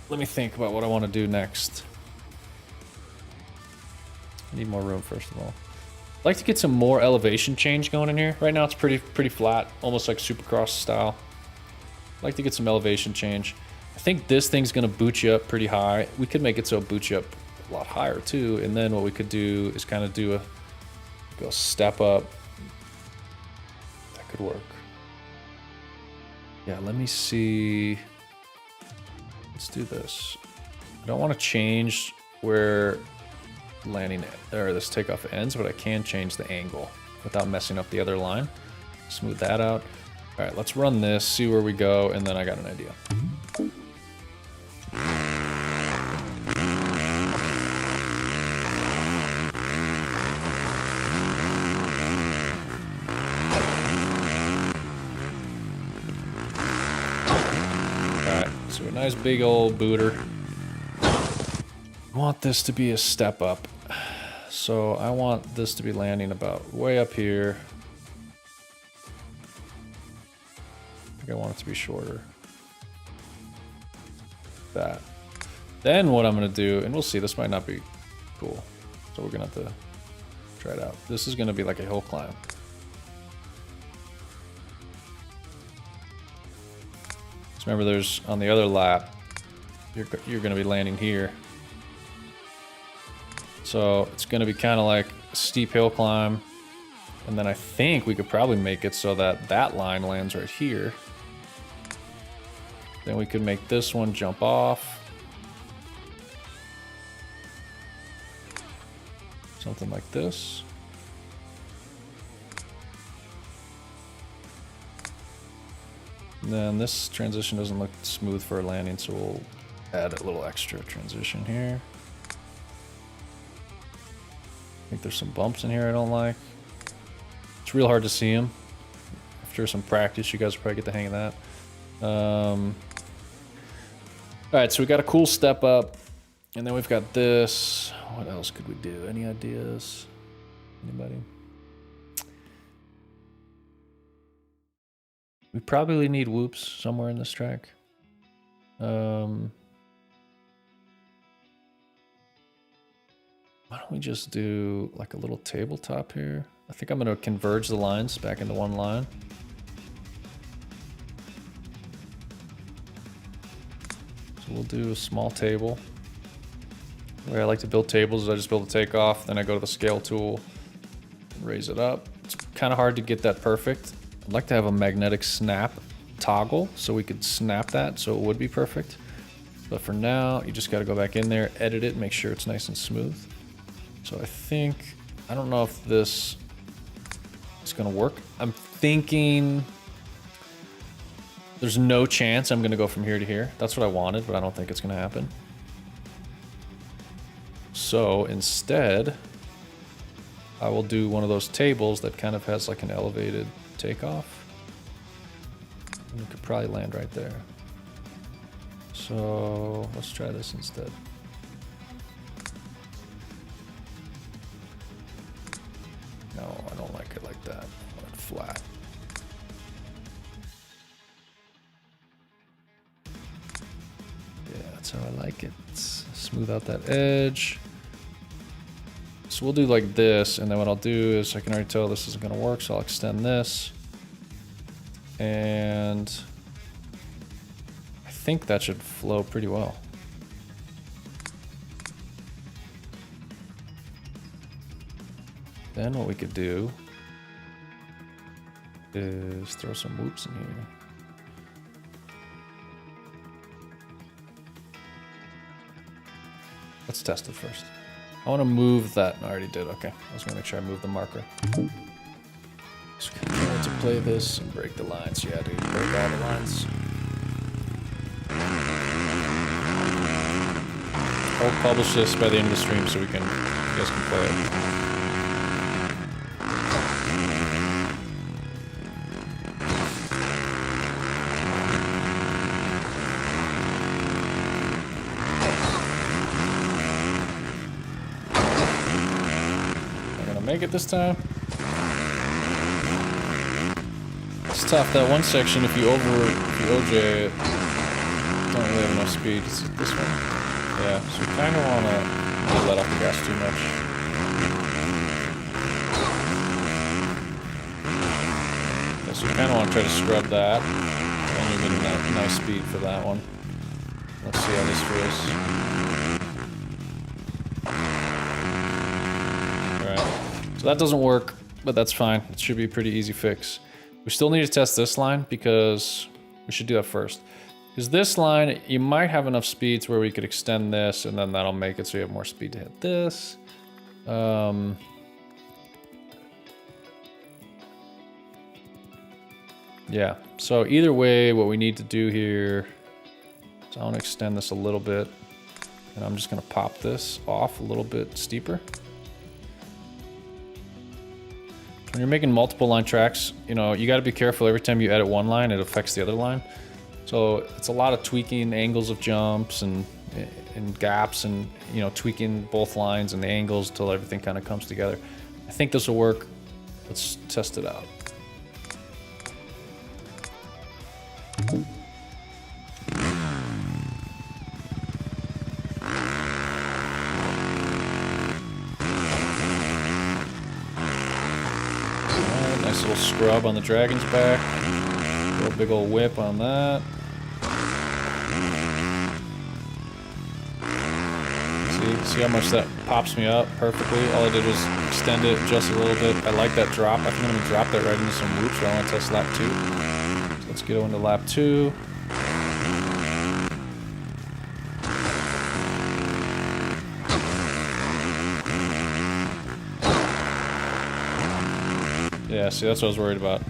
Let me think about what I want to do next. I need more room, first of all. I'd like to get some more elevation change going in here. Right now it's pretty flat, almost like Supercross style. I'd like to get some elevation change. I think this thing's gonna boot you up pretty high. We could make it so it boots you up a lot higher too, and then what we could do is kind of do go step up. That could work. Yeah, let me see. Let's do this. I don't want to change where landing or this takeoff ends, but I can change the angle without messing up the other line. Smooth that out. All right, let's run this, see where we go, and then I got an idea. All right, so a nice big old booter. I want this to be a step up. So I want this to be landing about way up here. I think I want it to be shorter. That. Then what I'm gonna do, and we'll see, this might not be cool. So we're gonna have to try it out. This is gonna be like a hill climb. So remember there's, on the other lap, you're gonna be landing here. So it's going to be kind of like a steep hill climb. And then I think we could probably make it so that that line lands right here. Then we could make this one jump off. Something like this. And then this transition doesn't look smooth for a landing, so we'll add a little extra transition here. I think there's some bumps in here I don't like. It's real hard to see them. After some practice, you guys will probably get the hang of that. Alright, so we got a cool step up. And then we've got this. What else could we do? Any ideas? Anybody? We probably need whoops somewhere in this track. Why don't we just do like a little tabletop here? I think I'm going to converge the lines back into one line. So we'll do a small table. The way I like to build tables is I just build a takeoff, then I go to the scale tool, raise it up. It's kind of hard to get that perfect. I'd like to have a magnetic snap toggle so we could snap that so it would be perfect. But for now, you just got to go back in there, edit it, make sure it's nice and smooth. So I think, I don't know if this is going to work. I'm thinking there's no chance I'm going to go from here to here. That's what I wanted, but I don't think it's going to happen. So instead, I will do one of those tables that kind of has like an elevated takeoff. And you could probably land right there. So let's try this instead. No, I don't like it like that. I want it flat. Yeah, that's how I like it. Smooth out that edge. So we'll do like this, and then what I'll do is I can already tell this isn't gonna work, so I'll extend this. And I think that should flow pretty well. Then what we could do is throw some whoops in here. Let's test it first. I want to move that. I already did. Okay. I was going to make sure I move the marker. So we're going to play this and break the lines. Yeah, dude. Break all the lines. I'll publish this by the end of the stream so you guys can play it. Make it this time. It's tough. That one section, if you OJ it, don't really have enough speed. Is it this one? Yeah. So you kind of want to let off the gas too much. Yeah, so you kind of want to try to scrub that, and you're getting that nice speed for that one. Let's see how this feels. So that doesn't work, but that's fine. It should be a pretty easy fix. We still need to test this line because we should do that first. Because this line, you might have enough speed to where we could extend this, and then that'll make it so you have more speed to hit this. Yeah, so either way, what we need to do here is I want to extend this a little bit, and I'm just going to pop this off a little bit steeper. When you're making multiple line tracks, you know, you got to be careful every time you edit one line, it affects the other line. So it's a lot of tweaking angles of jumps and gaps and, you know, tweaking both lines and the angles until everything kind of comes together. I think this will work. Let's test it out. Nice little scrub on the dragon's back. Throw a big old whip on that. See how much that pops me up perfectly? All I did was extend it just a little bit. I like that drop. I think I'm gonna drop that right into some whoops. I want to test lap 2. So let's go into lap 2. Yeah, see, that's what I was worried about.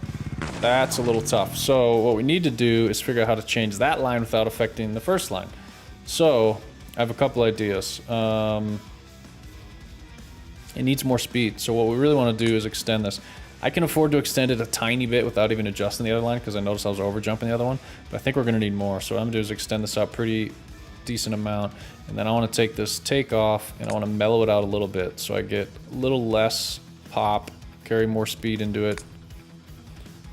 That's a little tough. So what we need to do is figure out how to change that line without affecting the first line. So I have a couple ideas. It needs more speed. So what we really want to do is extend this. I can afford to extend it a tiny bit without even adjusting the other line because I noticed I was over jumping the other one. But I think we're going to need more. So what I'm going to do is extend this out pretty decent amount. And then I want to take this takeoff and I want to mellow it out a little bit. So I get a little less pop, carry more speed into it.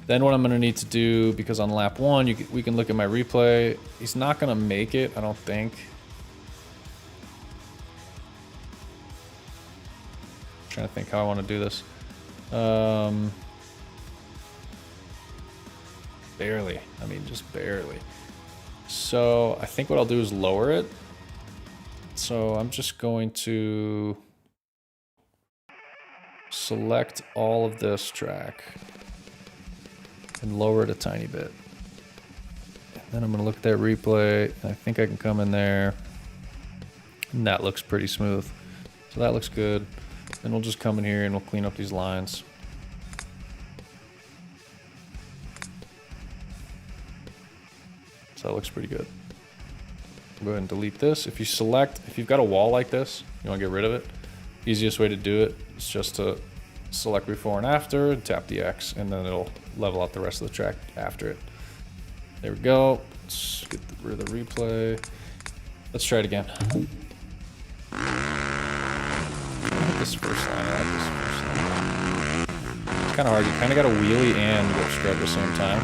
Then what I'm going to need to do, because on lap 1, we can look at my replay. He's not going to make it, I don't think. I'm trying to think how I want to do this. Barely. I mean, just barely. So I think what I'll do is lower it. So I'm just going to select all of this track and lower it a tiny bit. And then I'm going to look at that replay. And I think I can come in there. And that looks pretty smooth. So that looks good. Then we'll just come in here and we'll clean up these lines. So that looks pretty good. Go ahead and delete this. If you've got a wall like this, you want to get rid of it. Easiest way to do it is just to select before and after, tap the X, and then it'll level out the rest of the track after it. There we go. Let's get rid of the replay. Let's try it again. This first line, I like this first line. It's kind of hard. You kind of got to wheelie and whip scrub at the same time.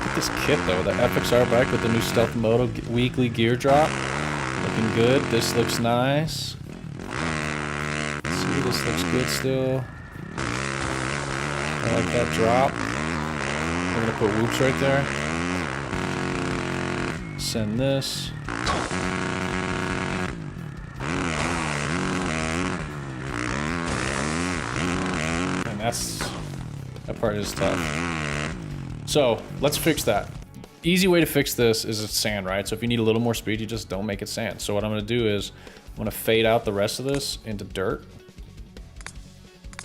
Get this kit though. The FXR bike with the new Stealth Moto weekly gear drop. Looking good. This looks nice. See, this looks good still. I like that drop. We're gonna put whoops right there. Send this. And that part is tough. So let's fix that. Easy way to fix this is it's sand, right? So if you need a little more speed, you just don't make it sand. So what I'm gonna do is I'm gonna fade out the rest of this into dirt.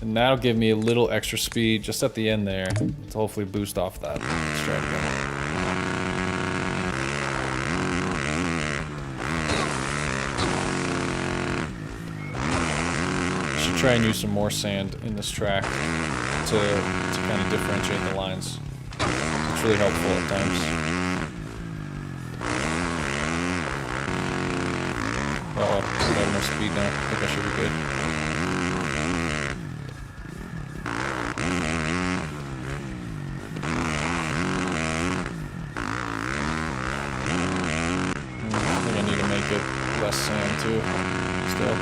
And that'll give me a little extra speed just at the end there to hopefully boost off that. Let's try it again. Should try and use some more sand in this track to kind of differentiate the lines. It's really helpful at times. Uh-oh, I have enough speed now. I think I should be good. Less sand too, still.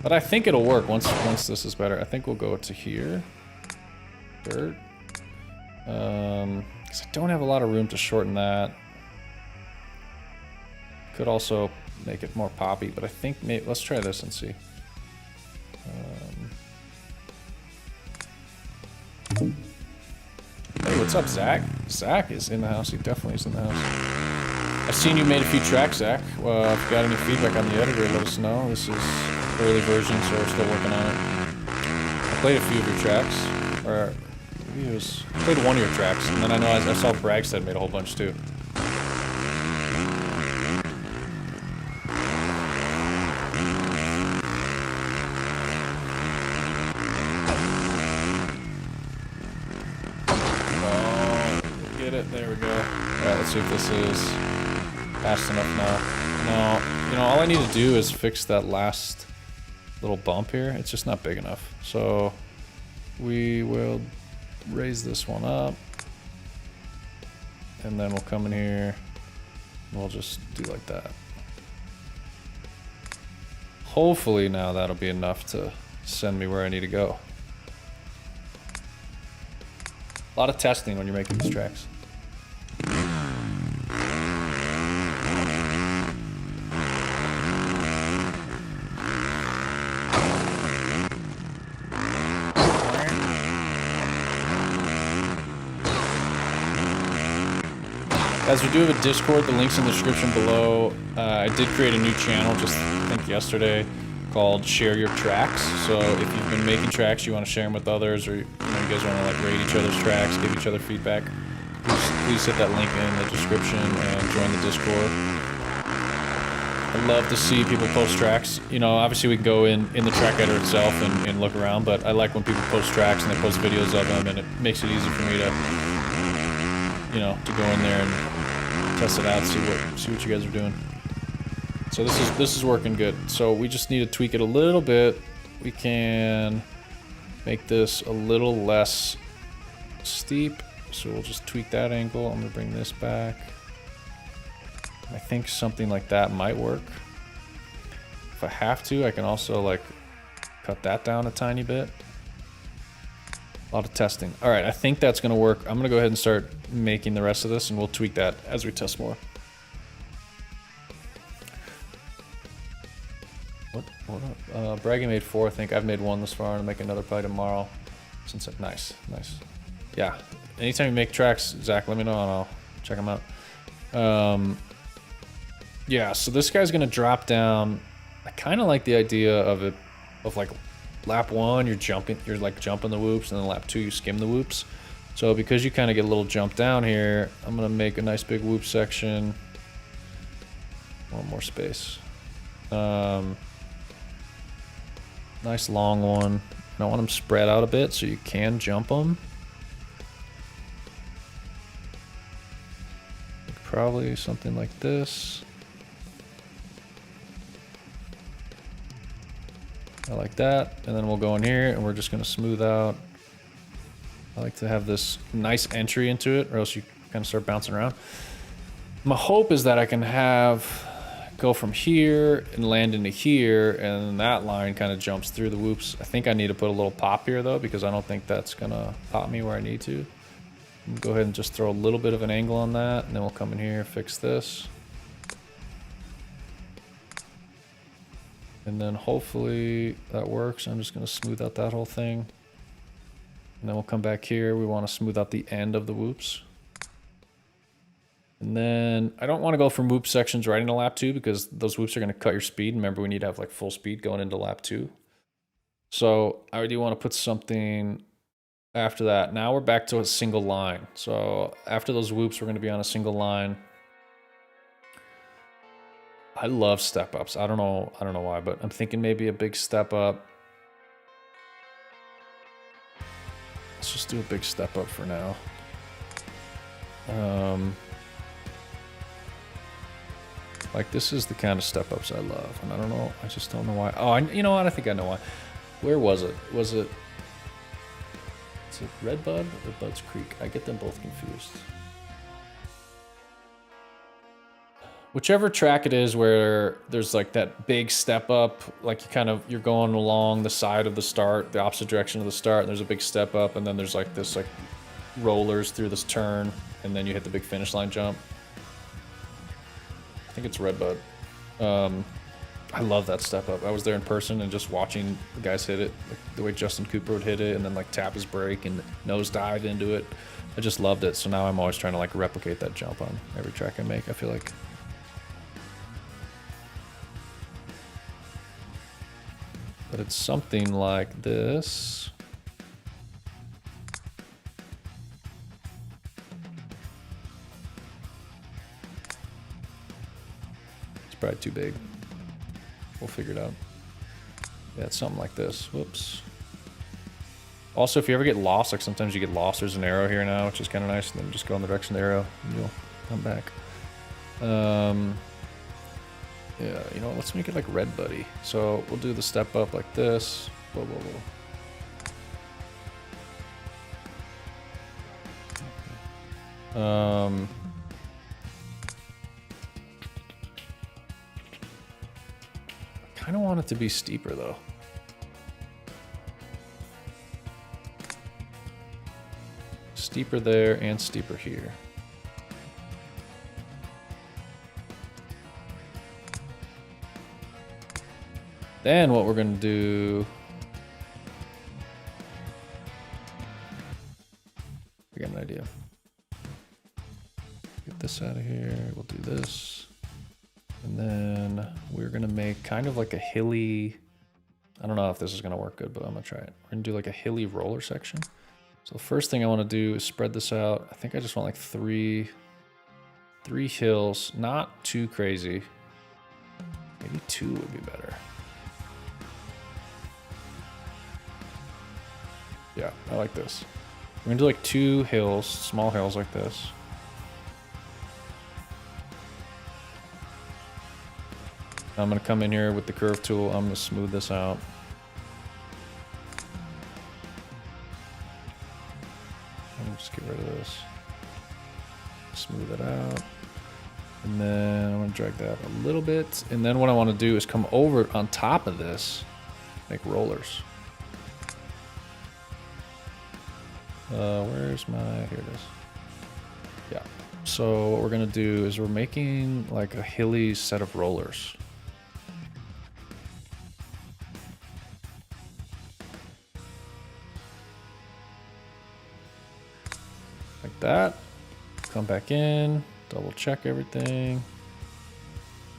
But I think it'll work once this is better. I think we'll go to here. Dirt. Because I don't have a lot of room to shorten that. Could also make it more poppy, but I think maybe let's try this and see. Hey, what's up, Zach? Zach is in the house. He definitely is in the house. I've seen you made a few tracks, Zach. If you got any feedback on the editor, let us know. This is early version, so we're still working on it. I played a few of your tracks, or maybe it was, I played one of your tracks, and then I know I saw Bragstead made a whole bunch too. Oh, get it, there we go. Alright, let's see if this is fast enough now. No, you know, all I need to do is fix that last little bump here. It's just not big enough. So we will raise this one up. And then we'll come in here. And we'll just do like that. Hopefully now that'll be enough to send me where I need to go. A lot of testing when you're making these tracks. Guys, we do have a Discord. The link's in the description below. I did create a new channel just, I think, yesterday called Share Your Tracks. So if you've been making tracks, you want to share them with others, or you guys want to like rate each other's tracks, give each other feedback, please hit that link in the description and join the Discord. I love to see people post tracks. You know, obviously we can go in the track editor itself and look around, but I like when people post tracks and they post videos of them, and it makes it easy for me to, you know, to go in there and test it out, see what you guys are doing. So this is working good. So we just need to tweak it a little bit. We can make this a little less steep. So we'll just tweak that angle. I'm gonna bring this back. I think something like that might work. If I have to, I can also like cut that down a tiny bit. A lot of testing. All right, I think that's gonna work. I'm gonna go ahead and start making the rest of this, and we'll tweak that as we test more. What up? Braggy made 4, I think. I've made 1 this far, and I'll make another probably tomorrow. Nice. Yeah, anytime you make tracks, Zach, let me know and I'll check them out. Yeah, so this guy's gonna drop down. I kind of like the idea of it, of like lap 1, you're like jumping the whoops, and then lap 2, you skim the whoops. So because you kind of get a little jump down here, I'm gonna make a nice big whoop section. One more space. Nice long one. I want them spread out a bit so you can jump them. Probably something like this. I like that. And then we'll go in here and we're just gonna smooth out. I like to have this nice entry into it, or else you kind of start bouncing around. My hope is that I can go from here and land into here, and that line kind of jumps through the whoops. I think I need to put a little pop here though, because I don't think that's gonna pop me where I need to. Go ahead and just throw a little bit of an angle on that, and then we'll come in here, fix this. And then hopefully that works. I'm just gonna smooth out that whole thing. And then we'll come back here. We want to smooth out the end of the whoops. And then I don't want to go from whoop sections right into lap 2 because those whoops are going to cut your speed. Remember, we need to have like full speed going into lap 2. So I already want to put something after that. Now we're back to a single line. So after those whoops, we're going to be on a single line. I love step ups. I don't know why, but I'm thinking maybe a big step up. Let's just do a big step up for now. Like this is the kind of step ups I love, and I don't know. I just don't know why. Oh, you know what? I think I know why. Where was it? Is it Red Bud or Bud's Creek? I get them both confused. Whichever track it is where there's like that big step up, like you're going along the side of the start, the opposite direction of the start, and there's a big step up, and then there's like this like rollers through this turn, and then you hit the big finish line jump. I think it's Red Bud. I love that step up. I was there in person and just watching the guys hit it, like the way Justin Cooper would hit it, and then like tap his brake and nose dive into it. I just loved it. So now I'm always trying to like replicate that jump on every track I make, I feel like. But it's something like this. It's probably too big. We'll figure it out. Yeah, it's something like this. Whoops. Also, if you ever get lost, like sometimes you get lost, there's an arrow here now, which is kind of nice. And then just go in the direction of the arrow and you'll come back. Yeah, you know what, let's make it like Red Buddy. So we'll do the step up like this. Whoa, whoa, whoa. I kind of want it to be steeper though. Steeper there and steeper here. Then what we're gonna do, I got an idea. Get this out of here, we'll do this. And then we're gonna make kind of like a hilly, I don't know if this is gonna work good, but I'm gonna try it. We're gonna do like a hilly roller section. So the first thing I wanna do is spread this out. I think I just want like three hills, not too crazy. Maybe 2 would be better. Yeah, I like this. We're gonna do like 2 hills, small hills like this. I'm gonna come in here with the curve tool. I'm gonna smooth this out. Let me just get rid of this. Smooth it out. And then I'm gonna drag that a little bit. And then what I wanna do is come over on top of this, make rollers. Where's my, here it is. Yeah. So what we're gonna do is we're making like a hilly set of rollers. Like that. Come back in, double check everything.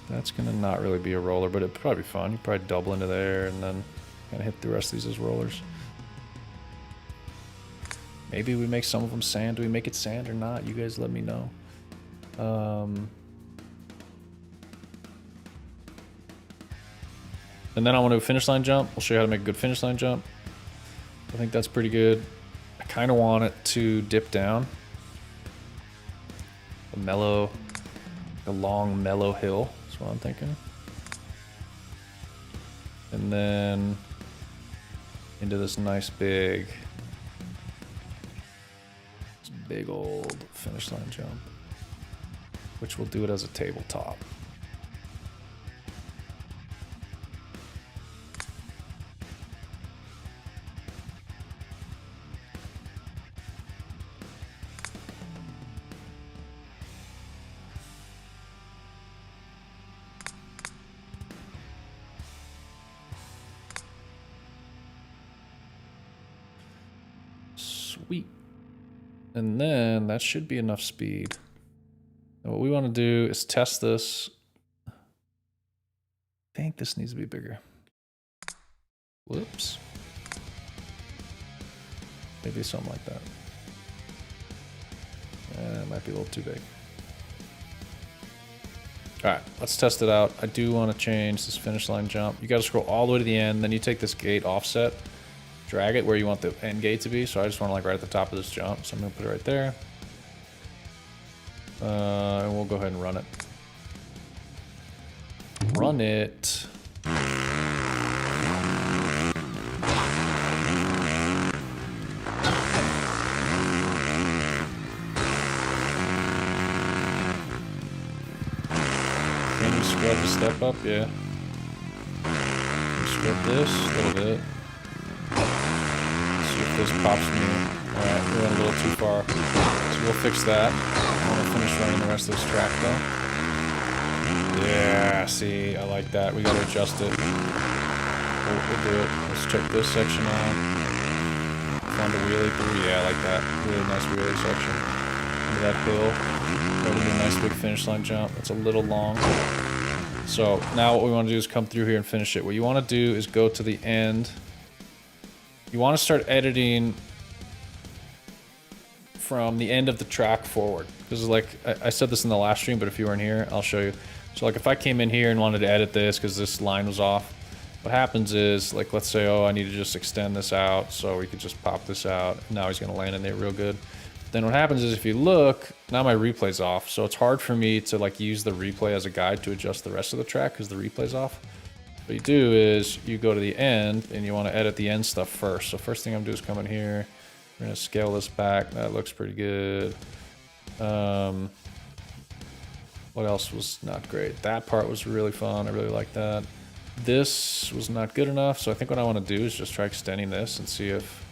That's gonna not really be a roller, but it'd probably be fun. You probably double into there and then kind of hit the rest of these as rollers. Maybe we make some of them sand. Do we make it sand or not? You guys let me know. And then I want to do a finish line jump. We'll show you how to make a good finish line jump. I think that's pretty good. I kind of want it to dip down. A long mellow hill. That's what I'm thinking. And then into this nice big big old finish line jump, which will do it as a tabletop. Sweet. And then that should be enough speed. And what we want to do is test this. I think this needs to be bigger. Whoops. Maybe something like that. It might be a little too big. All right, let's test it out. I do want to change this finish line jump. You got to scroll all the way to the end. Then you take this gate offset, drag it where you want the end gate to be. So I just want to like right at the top of this jump. So I'm going to put it right there. And we'll go ahead and run it. Run it. Can you scrub the step up? Yeah. Scrub this a little bit. See if this pops me. Alright, we went a little too far. So we'll fix that. I'm gonna finish running the rest of this track though. Yeah, see, I like that. We gotta adjust it. We'll do it. Let's check this section out. Find a wheelie through. Yeah, I like that. Really nice wheelie section. Into that hill. Go to a nice big finish line jump. It's a little long. So now what we want to do is come through here and finish it. What you want to do is go to the end. You want to start editing from the end of the track forward. This is like, I said this in the last stream, but if you weren't here, I'll show you. So like if I came in here and wanted to edit this because this line was off, what happens is, like, let's say, oh, I need to just extend this out, so we could just pop this out. Now he's gonna land in there real good. Then what happens is if you look, now my replay's off. So it's hard for me to like use the replay as a guide to adjust the rest of the track because the replay's off. What you do is you go to the end and you want to edit the end stuff first. So first thing I'm gonna do is come in here. We're gonna scale this back. That looks pretty good. What else was not great? That part was really fun. I really like that. This was not good enough. So I think what I want to do is just try extending this and see if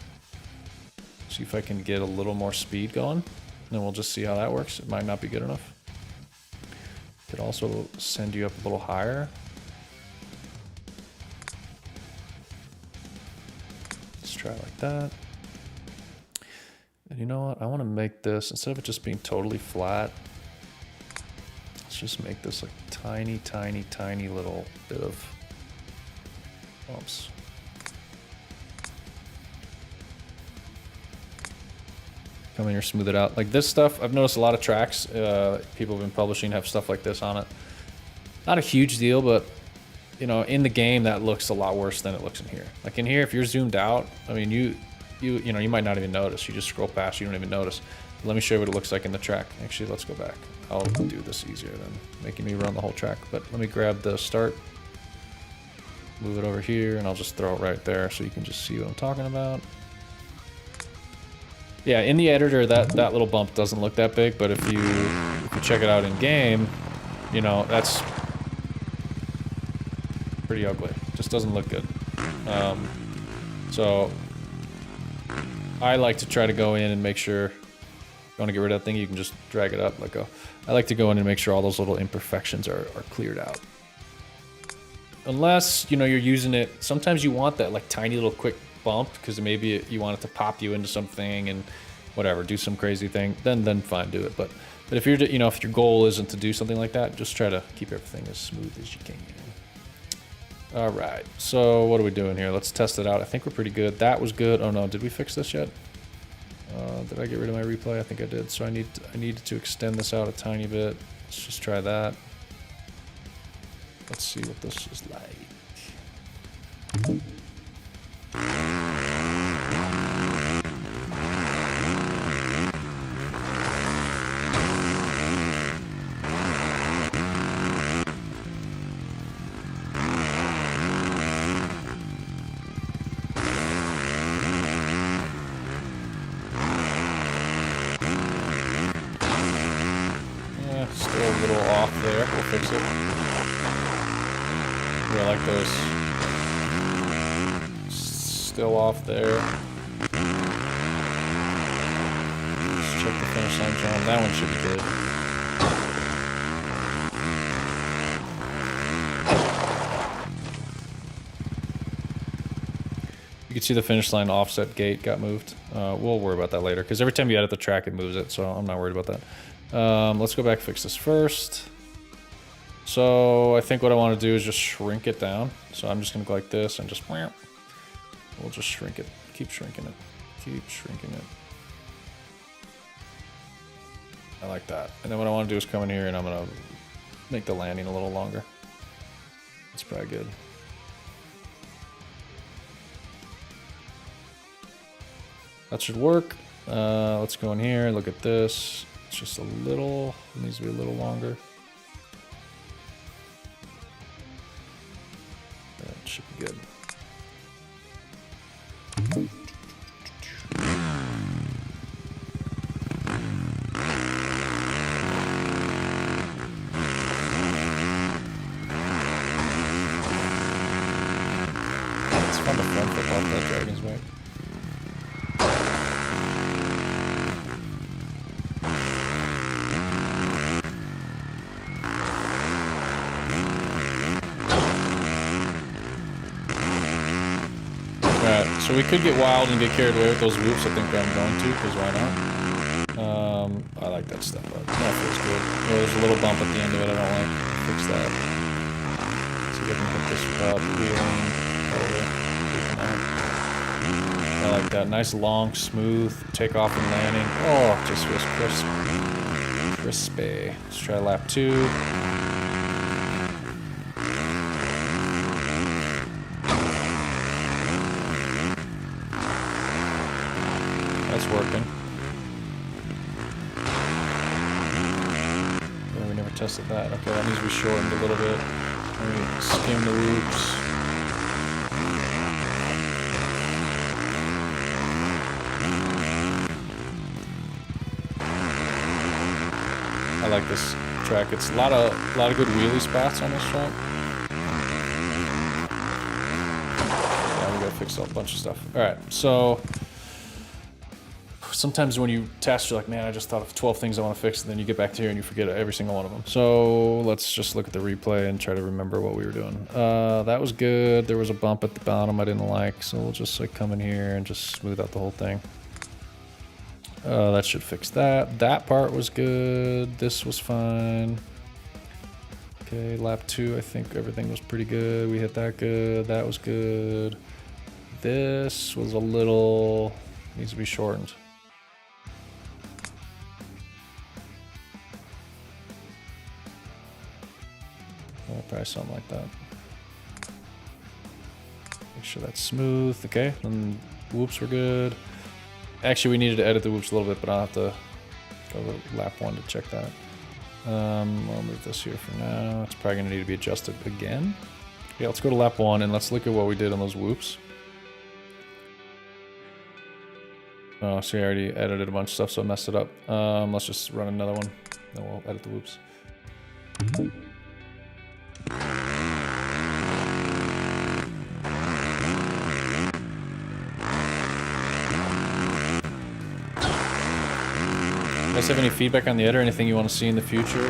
I can get a little more speed going. And then we'll just see how that works. It might not be good enough. Could also send you up a little higher. Let's try it like that. And you know what? I want to make this, instead of it just being totally flat, let's just make this like tiny, tiny, tiny little bit of bumps. Come in here, smooth it out. Like this stuff, I've noticed a lot of tracks people have been publishing have stuff like this on it. Not a huge deal, but you know, in the game that looks a lot worse than it looks in here. Like in here, if you're zoomed out, I mean, you know, you might not even notice. You just scroll past, you don't even notice. Let me show you what it looks like in the track. Actually, let's go back. I'll do this easier than making me run the whole track. But let me grab the start, move it over here, and I'll just throw it right there so you can just see what I'm talking about. Yeah, in the editor, that little bump doesn't look that big, but if you check it out in game, you know, that's pretty ugly. Just doesn't look good. So I like to try to go in and make sure, if you want to get rid of that thing, you can just drag it up, let go. I like to go in and make sure all those little imperfections are cleared out. Unless, you know, you're using it, sometimes you want that like tiny little quick bump because maybe you want it to pop you into something and whatever, do some crazy thing, then fine, do it. But if you're, you know, if your goal isn't to do something like that, just try to keep everything as smooth as you can. All right, so what are we doing here? Let's test it out. I think we're pretty good. That was good. Oh no, did we fix this yet? Did I get rid of my replay? I think I did. So I needed to extend this out a tiny bit. Let's just try that. Let's see what this is like. this. Still off there. Let's check the finish line jump. That one should be good. You can see the finish line offset gate got moved. We'll worry about that later, because every time you edit the track, it moves it, so I'm not worried about that. Let's go back and fix this first. So I think what I want to do is just shrink it down. So I'm just going to go like this and just... We'll just shrink it. Keep shrinking it. Keep shrinking it. I like that. And then what I want to do is come in here and I'm going to make the landing a little longer. That's probably good. That should work. Let's go in here and look at this. It's just a little, it needs to be a little longer. That should be good. It's fun to front flip off that dragon's back. So we could get wild and get carried away with those whoops. I think I'm going to, because why not? I like that step up. That feels good. Oh, there's a little bump at the end of it I don't like. Fix that. Let's see if I can put this without wheeling. I like that. Nice, long, smooth takeoff and landing. Oh, it just feels crisp. Crispy. Let's try lap 2. Working. Oh, we never tested that. Okay, that needs to be shortened a little bit. Maybe skim the loops. I like this track. It's a lot of good wheelie spots on this track. Yeah, we gotta fix a bunch of stuff. All right, so. Sometimes when you test, you're like, man, I just thought of 12 things I want to fix, and then you get back to here and you forget every single one of them. So let's just look at the replay and try to remember what we were doing. That was good. There was a bump at the bottom I didn't like, so we'll just like come in here and just smooth out the whole thing. That should fix that. That part was good. This was fine. Okay, lap 2, I think everything was pretty good. We hit that good. That was good. This was a little... needs to be shortened. Probably something like that. Make sure that's smooth. Okay, and whoops were good. Actually, we needed to edit the whoops a little bit, but I'll have to go to lap 1 to check that. I'll move this here for now. It's probably gonna need to be adjusted again. Yeah, let's go to lap 1 and let's look at what we did on those whoops. Oh, see, I already edited a bunch of stuff, so I messed it up. Let's just run another one, then we'll edit the whoops. You guys have any feedback on the edit or anything you want to see in the future?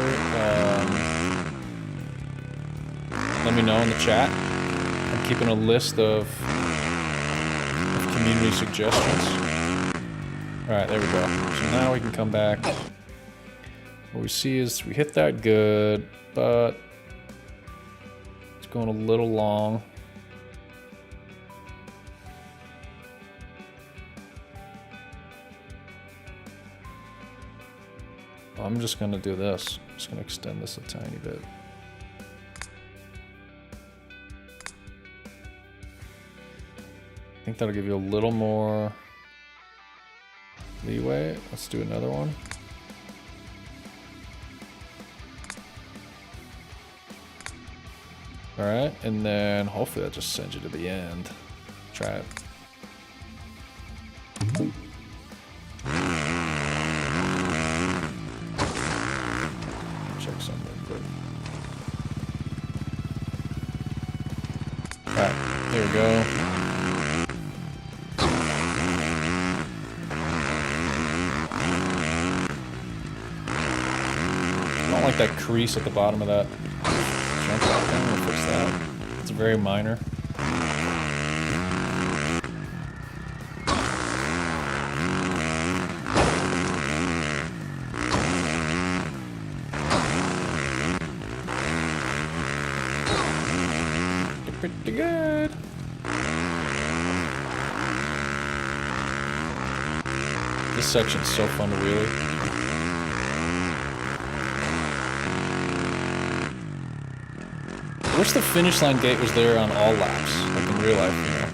Let me know in the chat. I'm keeping a list of community suggestions. Alright, there we go. So now we can come back. What we see is we hit that good, but it's going a little long. I'm just going to do this. I'm just going to extend this a tiny bit. I think that'll give you a little more leeway. Let's do another one. All right, and then hopefully that just sends you to the end. Try it. Check something quick. There we go. I don't like that crease at the bottom of that jump out there. I'm gonna fix that. It's very minor. Pretty good. This section's so fun to wheelie. I wish the finish line gate was there on all laps, like in real life, you know.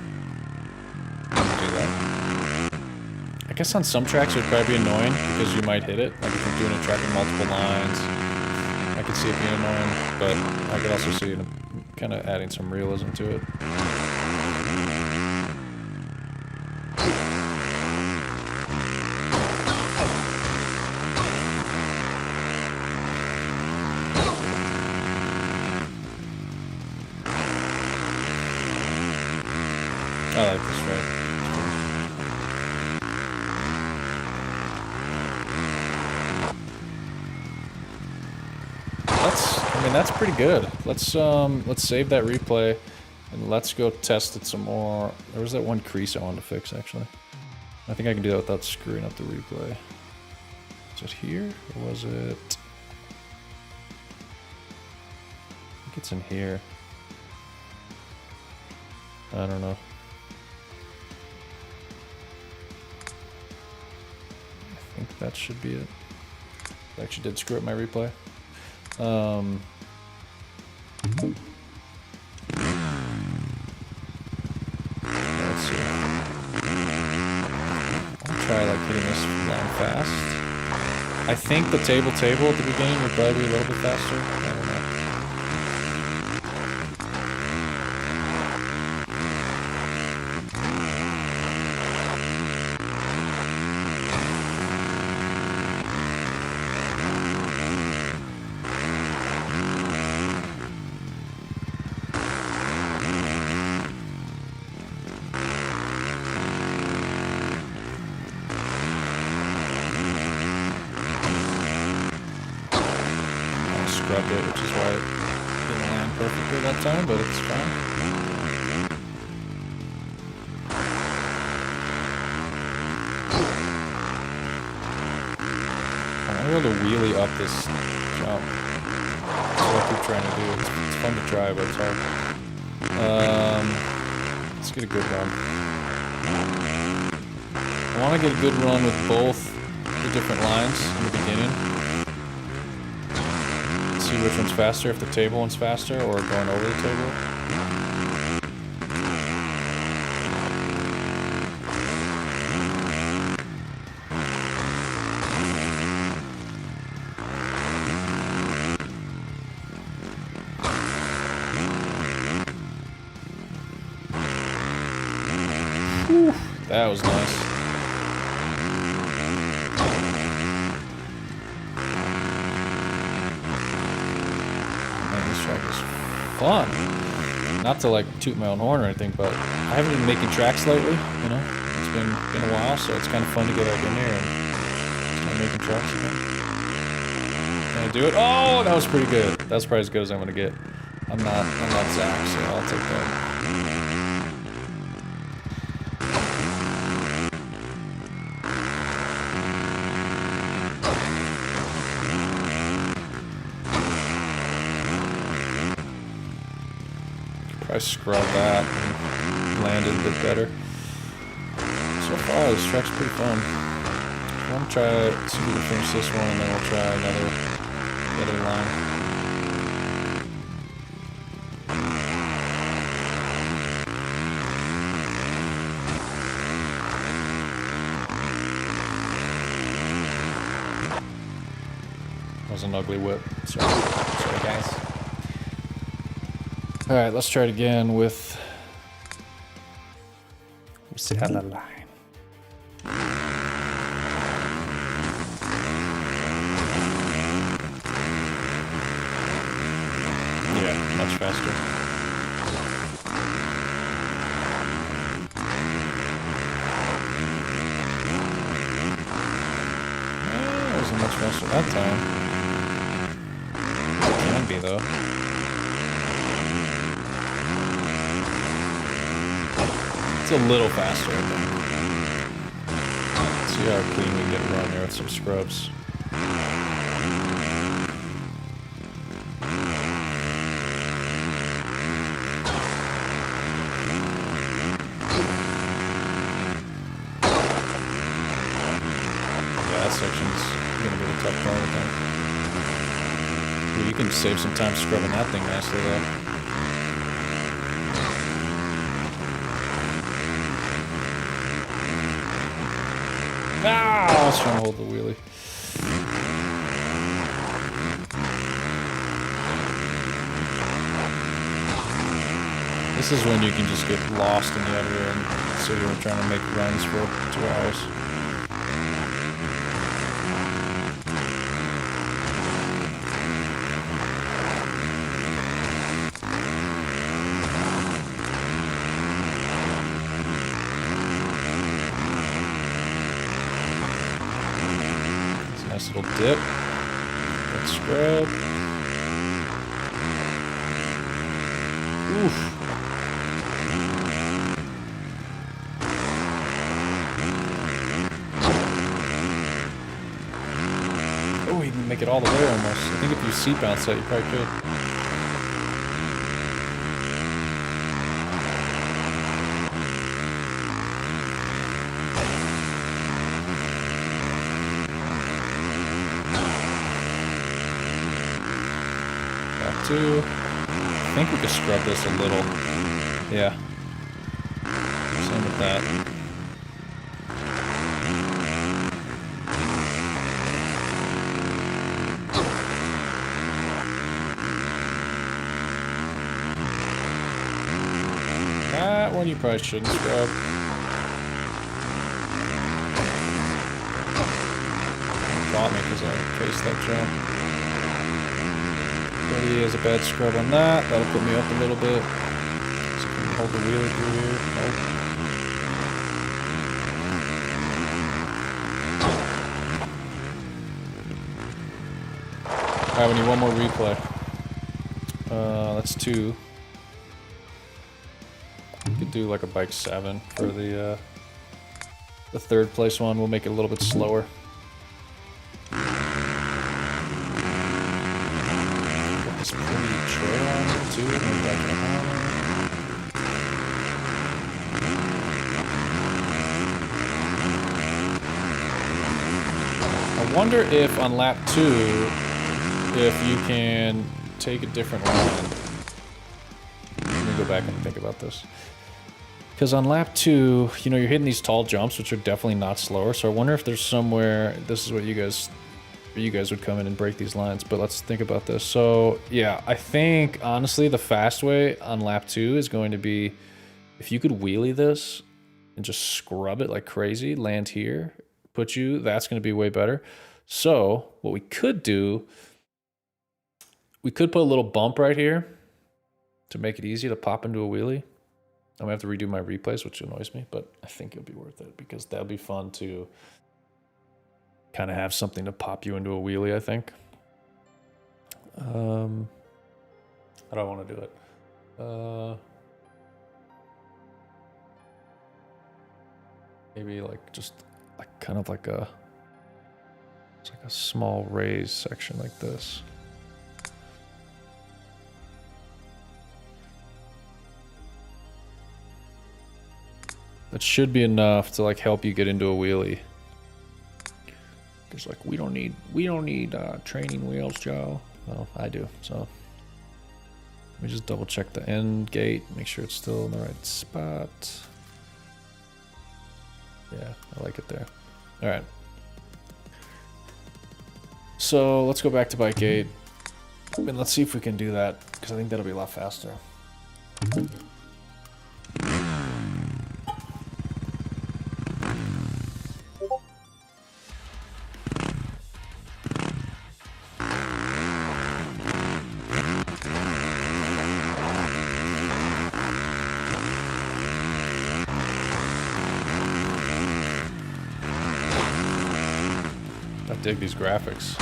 Do that. I guess on some tracks it would probably be annoying because you might hit it. Like if you're doing a track with multiple lines, I could see it being annoying, but I could also see it kind of adding some realism to it. I like this track. That's pretty good. Let's save that replay and let's go test it some more. There was that one crease I wanted to fix actually. I think I can do that without screwing up the replay. Is it here or was it? I think it's in here. I don't know. I think that should be it. I actually did screw up my replay. Let's see. I'll try like hitting this line fast. I think the table at the beginning would probably be a little bit faster. I don't know. Scrubbed it, which is why it didn't land perfectly that time, but it's fine. I'm able to wheelie up this jump. That's what I keep trying to do. It's fun to try, but it's hard. Let's get a good run. I want to get a good run with both the different lines in the beginning. See which one's faster, if the table one's faster or going over the table. Whew, that was nice. Fun. Not to like toot my own horn or anything, but I haven't been making tracks lately, you know. It's been a while, so it's kind of fun to get back in here and start making tracks again. Can I do it? Oh, that was pretty good. That's probably as good as I'm gonna get. I'm not Zach, so I'll take that. I scrubbed that and landed a bit better. So far, this track's pretty fun. I'm gonna try, see if we can finish this one, and then we'll try the other line. That was an ugly whip. Sorry guys. Alright, let's try it again with Cella line. Yeah, much faster. faster that time. It can be, though. It's a little faster, I think. Let's see how clean we can get it around there with some scrubs. Yeah, that section's gonna be the tough part, I think. Ooh, you can save some time scrubbing that thing nicely, though. Ah, I was trying to hold the wheelie. This is when you can just get lost in the editor and sit here trying to make runs for 2 hours. Nice little dip. Good scrub. Oof. Oh, you can make it all the way almost. I think if you seat bounce that, you probably could. Two. I think we could scrub this a little. Yeah. Same with that. That one you probably shouldn't scrub. Got me because I faced that jump. He has a bad scrub on that. That'll put me up a little bit. So I can hold the wheelie through here. Alright, we need one more replay. That's 2. We could do like a bike 7 for the 3rd place one. We'll make it a little bit slower. I wonder if on lap 2, if you can take a different line. Let me go back and think about this. Because on lap 2, you know, you're hitting these tall jumps, which are definitely not slower. So I wonder if there's somewhere, this is what you guys would come in and break these lines. But let's think about this. So yeah, I think honestly the fast way on lap 2 is going to be if you could wheelie this and just scrub it like crazy, land here, put you, that's going to be way better. So what we could do, we could put a little bump right here to make it easy to pop into a wheelie. I'm gonna have to redo my replays, which annoys me, but I think it'll be worth it because that'll be fun to kind of have something to pop you into a wheelie, I think. I don't want to do it. Maybe like just like kind of like a, it's like a small raised section like this. That should be enough to like help you get into a wheelie. Because like we don't need training wheels, Joe. Well, I do. So let me just double check the end gate, make sure it's still in the right spot. Yeah, I like it there. All right. So let's go back to bike 8 and let's see if we can do that because I think that'll be a lot faster. dig these graphics.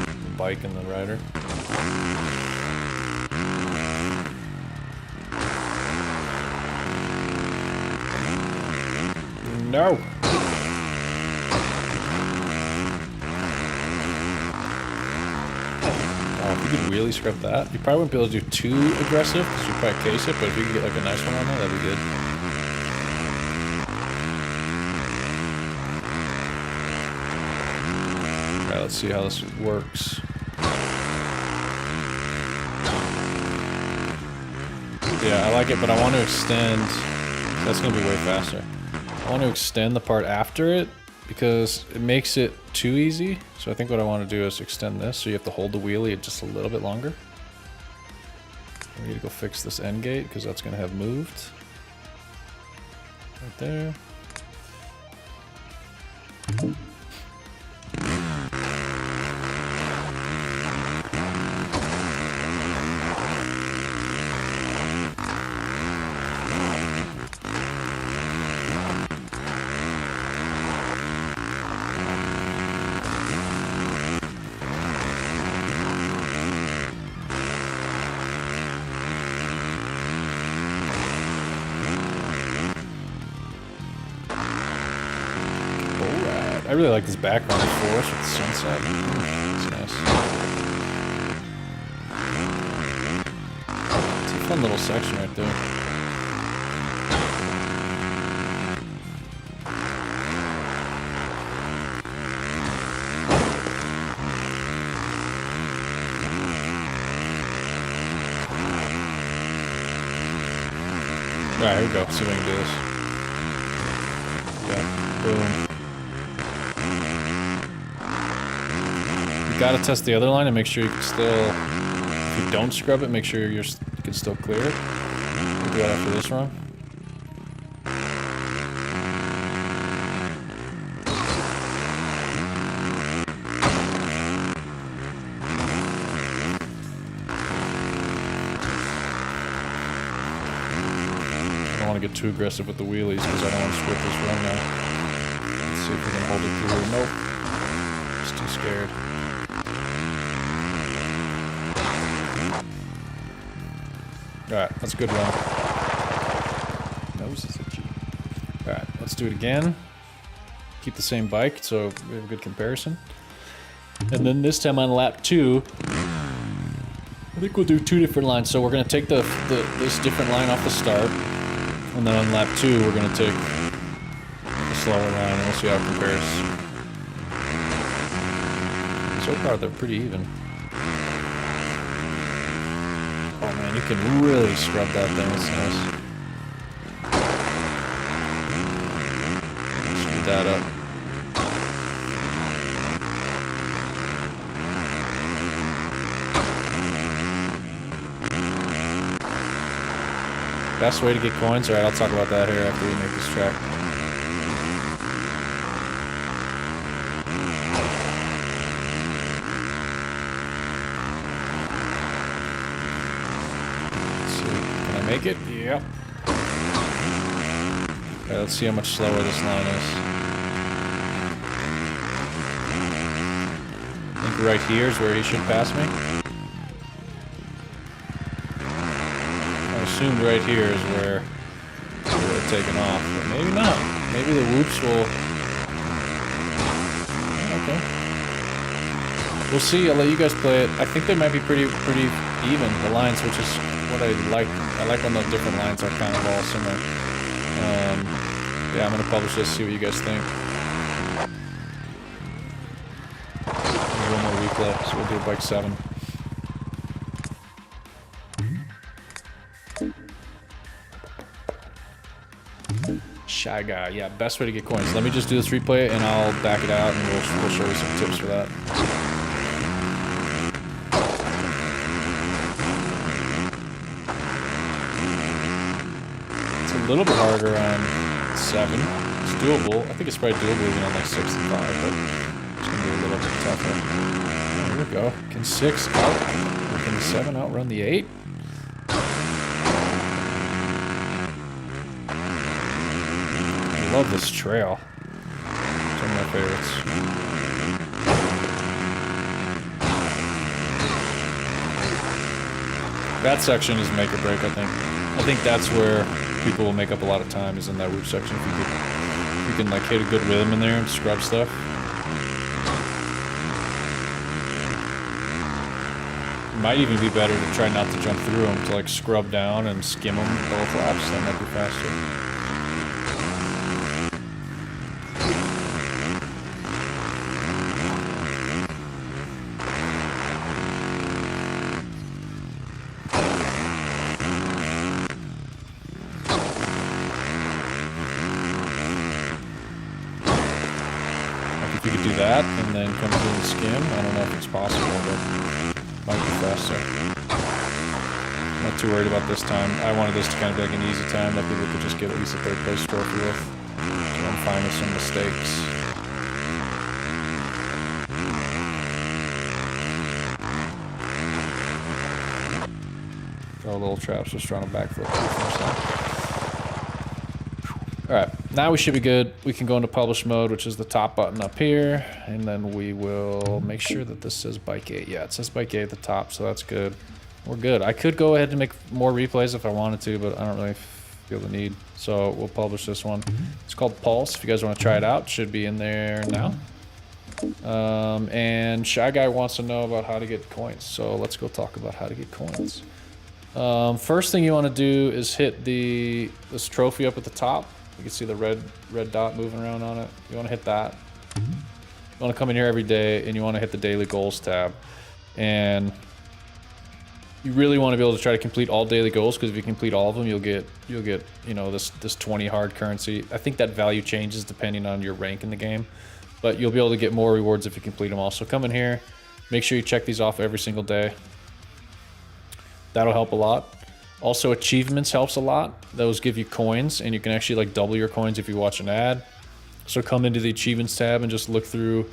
The bike and the rider. No! Oh, if you could wheelie scrub that, you probably wouldn't be able to do too aggressive because you'd probably case it, but if you could get like a nice one on there, that'd be good. Alright, let's see how this works. Yeah, I like it, but I want to extend. That's going to be way faster. I want to extend the part after it because it makes it too easy. So I think what I want to do is extend this so you have to hold the wheelie just a little bit longer. We need to go fix this end gate because that's going to have moved. Right there. I really like this background forest with the sunset. It's nice. It's a fun little section right there. Alright, here we go. Let's see if I can do this. Yeah, boom. Gotta test the other line and make sure you can still, if you don't scrub it, make sure you can still clear it. We'll do that after this run. I don't want to get too aggressive with the wheelies because I don't want to script this run now. Let's see if we can hold it through. Nope. Just too scared. Alright, that's a good run. Nose is itchy. Alright, let's do it again. Keep the same bike so we have a good comparison. And then this time on lap 2, I think we'll do 2 different lines. So we're going to take this different line off the start. And then on lap 2, we're going to take the slower line and we'll see how it compares. So far, they're pretty even. Oh man, you can really scrub that thing, it's nice. Speed that up. Best way to get coins? Alright, I'll talk about that here after we make this track. Make it? Yep. Okay, let's see how much slower this line is. I think right here is where he should pass me. I assumed right here is where he would have taken off, but maybe not. Maybe the whoops will... Okay. We'll see. I'll let you guys play it. I think they might be pretty even, the lines, which is what I like. I like when the different lines are kind of all similar. Yeah, I'm going to publish this, see what you guys think. One more week left, so we'll do bike 7. Shy guy, yeah, best way to get coins. Let me just do this replay and I'll back it out and we'll show you some tips for that. A little bit harder on 7. It's doable. I think it's probably doable even on like 6 and 5, but it's gonna be a little bit tougher. Oh, here we go. Can 6 out? Can the 7 outrun the 8? I love this trail. So I'm gonna favorites. That section is make or break, I think. I think that's where people will make up a lot of time, is in that roof section. If you can like hit a good rhythm in there and scrub stuff. It might even be better to try not to jump through them, to like scrub down and skim them both laps. That might be faster. If you could do that and then come through and skim, I don't know if it's possible, but it might be faster. Not too worried about this time. I wanted this to kind of be like an easy time that people could just get at least a third place trophy with. So I'm fine with some mistakes. Throw a little traps, just trying to backflip. Alright, now we should be good. We can go into publish mode, which is the top button up here, and then we will make sure that this says bike 8. Yeah, it says bike 8 at the top, so that's good. We're good. I could go ahead and make more replays if I wanted to, but I don't really feel the need. So we'll publish this one. It's called Pulse. If you guys want to try it out, it should be in there now. And Shy Guy wants to know about how to get coins, so let's go talk about how to get coins. First thing you want to do is hit this trophy up at the top. You can see the red dot moving around on it. You want to hit that. You want to come in here every day, and you want to hit the daily goals tab. And you really want to be able to try to complete all daily goals, because if you complete all of them, you'll get you know, this 20 hard currency. I think that value changes depending on your rank in the game, but you'll be able to get more rewards if you complete them all. So come in here, make sure you check these off every single day. That'll help a lot. Also, achievements helps a lot. Those give you coins, and you can actually like double your coins if you watch an ad. So come into the achievements tab and just look through,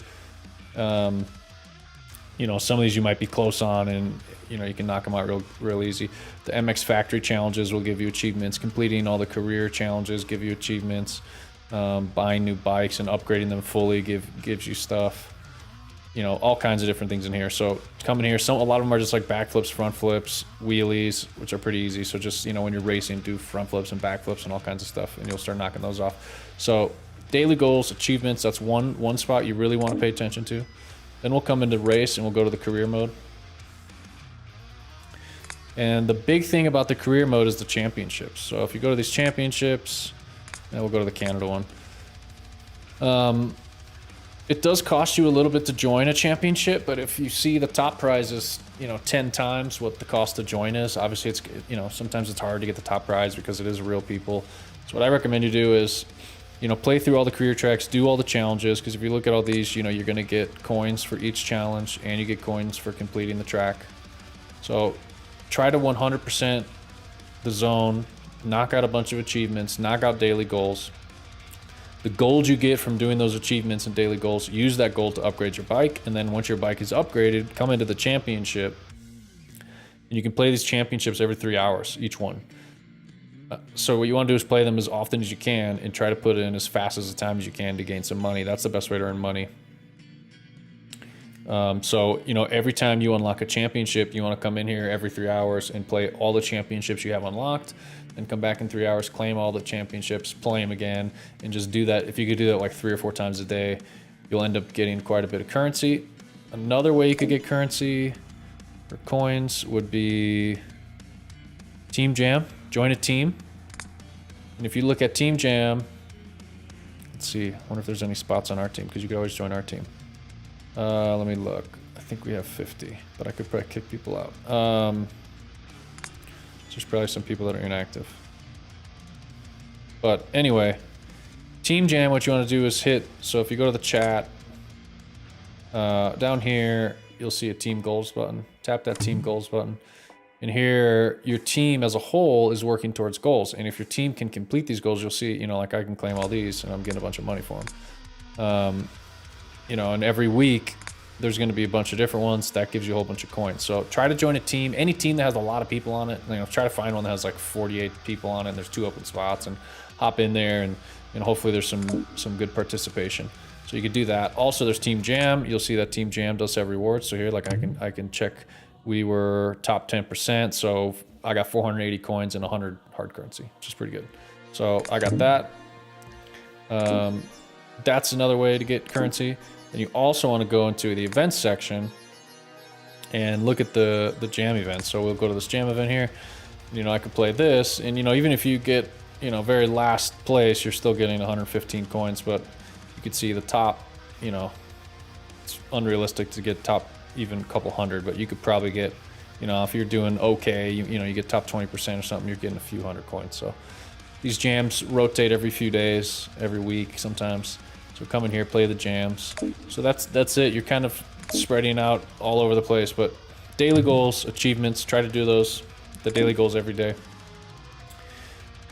you know, some of these you might be close on, and you know, you can knock them out real easy. The MX Factory challenges will give you achievements. Completing all the career challenges give you achievements. Buying new bikes and upgrading them fully gives you stuff. You know, all kinds of different things in here. So come in here, a lot of them are just like backflips, front flips, wheelies, which are pretty easy. So just, you know, when you're racing, do front flips and backflips and all kinds of stuff, and you'll start knocking those off. So daily goals, achievements, that's one spot you really want to pay attention to. Then we'll come into race and we'll go to the career mode. And the big thing about the career mode is the championships. So if you go to these championships, and we'll go to the Canada one. It does cost you a little bit to join a championship, but if you see the top prize is, you know, 10 times what the cost to join is, obviously it's, you know, sometimes it's hard to get the top prize because it is real people. So what I recommend you do is, you know, play through all the career tracks, do all the challenges, because if you look at all these, you know, you're going to get coins for each challenge, and you get coins for completing the track. So try to 100% the zone, knock out a bunch of achievements, knock out daily goals. The gold you get from doing those achievements and daily goals, use that gold to upgrade your bike, and then once your bike is upgraded, come into the championship, and you can play these championships every 3 hours, each one. So what you want to do is play them as often as you can and try to put it in as fast as the time as you can to gain some money. That's the best way to earn money. So, you know, every time you unlock a championship, you want to come in here every 3 hours and play all the championships you have unlocked, and come back in 3 hours, claim all the championships, play them again, and just do that. If you could do that like 3 or 4 times a day, you'll end up getting quite a bit of currency. Another way you could get currency or coins would be Team Jam. Join a team. And if you look at Team Jam, let's see, I wonder if there's any spots on our team, because you could always join our team. Let me look. I think we have 50, but I could probably kick people out. There's probably some people that are inactive. But anyway, Team Jam, what you want to do is hit, so if you go to the chat, down here, you'll see a Team Goals button. Tap that Team Goals button. And here, your team as a whole is working towards goals. And if your team can complete these goals, you'll see, you know, like I can claim all these and I'm getting a bunch of money for them. You know, and every week there's going to be a bunch of different ones that gives you a whole bunch of coins. So try to join a team, any team that has a lot of people on it. You know, try to find one that has like 48 people on it and there's 2 open spots, and hop in there, and hopefully there's some good participation. So you could do that. Also, there's Team Jam. You'll see that Team Jam does have rewards. So here, like I can check. We were top 10%. So I got 480 coins and 100 hard currency, which is pretty good. So I got that. That's another way to get currency. And you also want to go into the events section and look at the Jam event. So we'll go to this Jam event here. You know, I could play this, and you know, even if you get, you know, very last place, you're still getting 115 coins, but you could see the top, you know, it's unrealistic to get top even a couple hundred, but you could probably get, you know, if you're doing okay, you know, you get top 20% or something, you're getting a few hundred coins. So these jams rotate every few days, every week sometimes. So come in here, play the jams. So that's it. You're kind of spreading out all over the place, but daily goals, achievements, try to do those, the daily goals every day.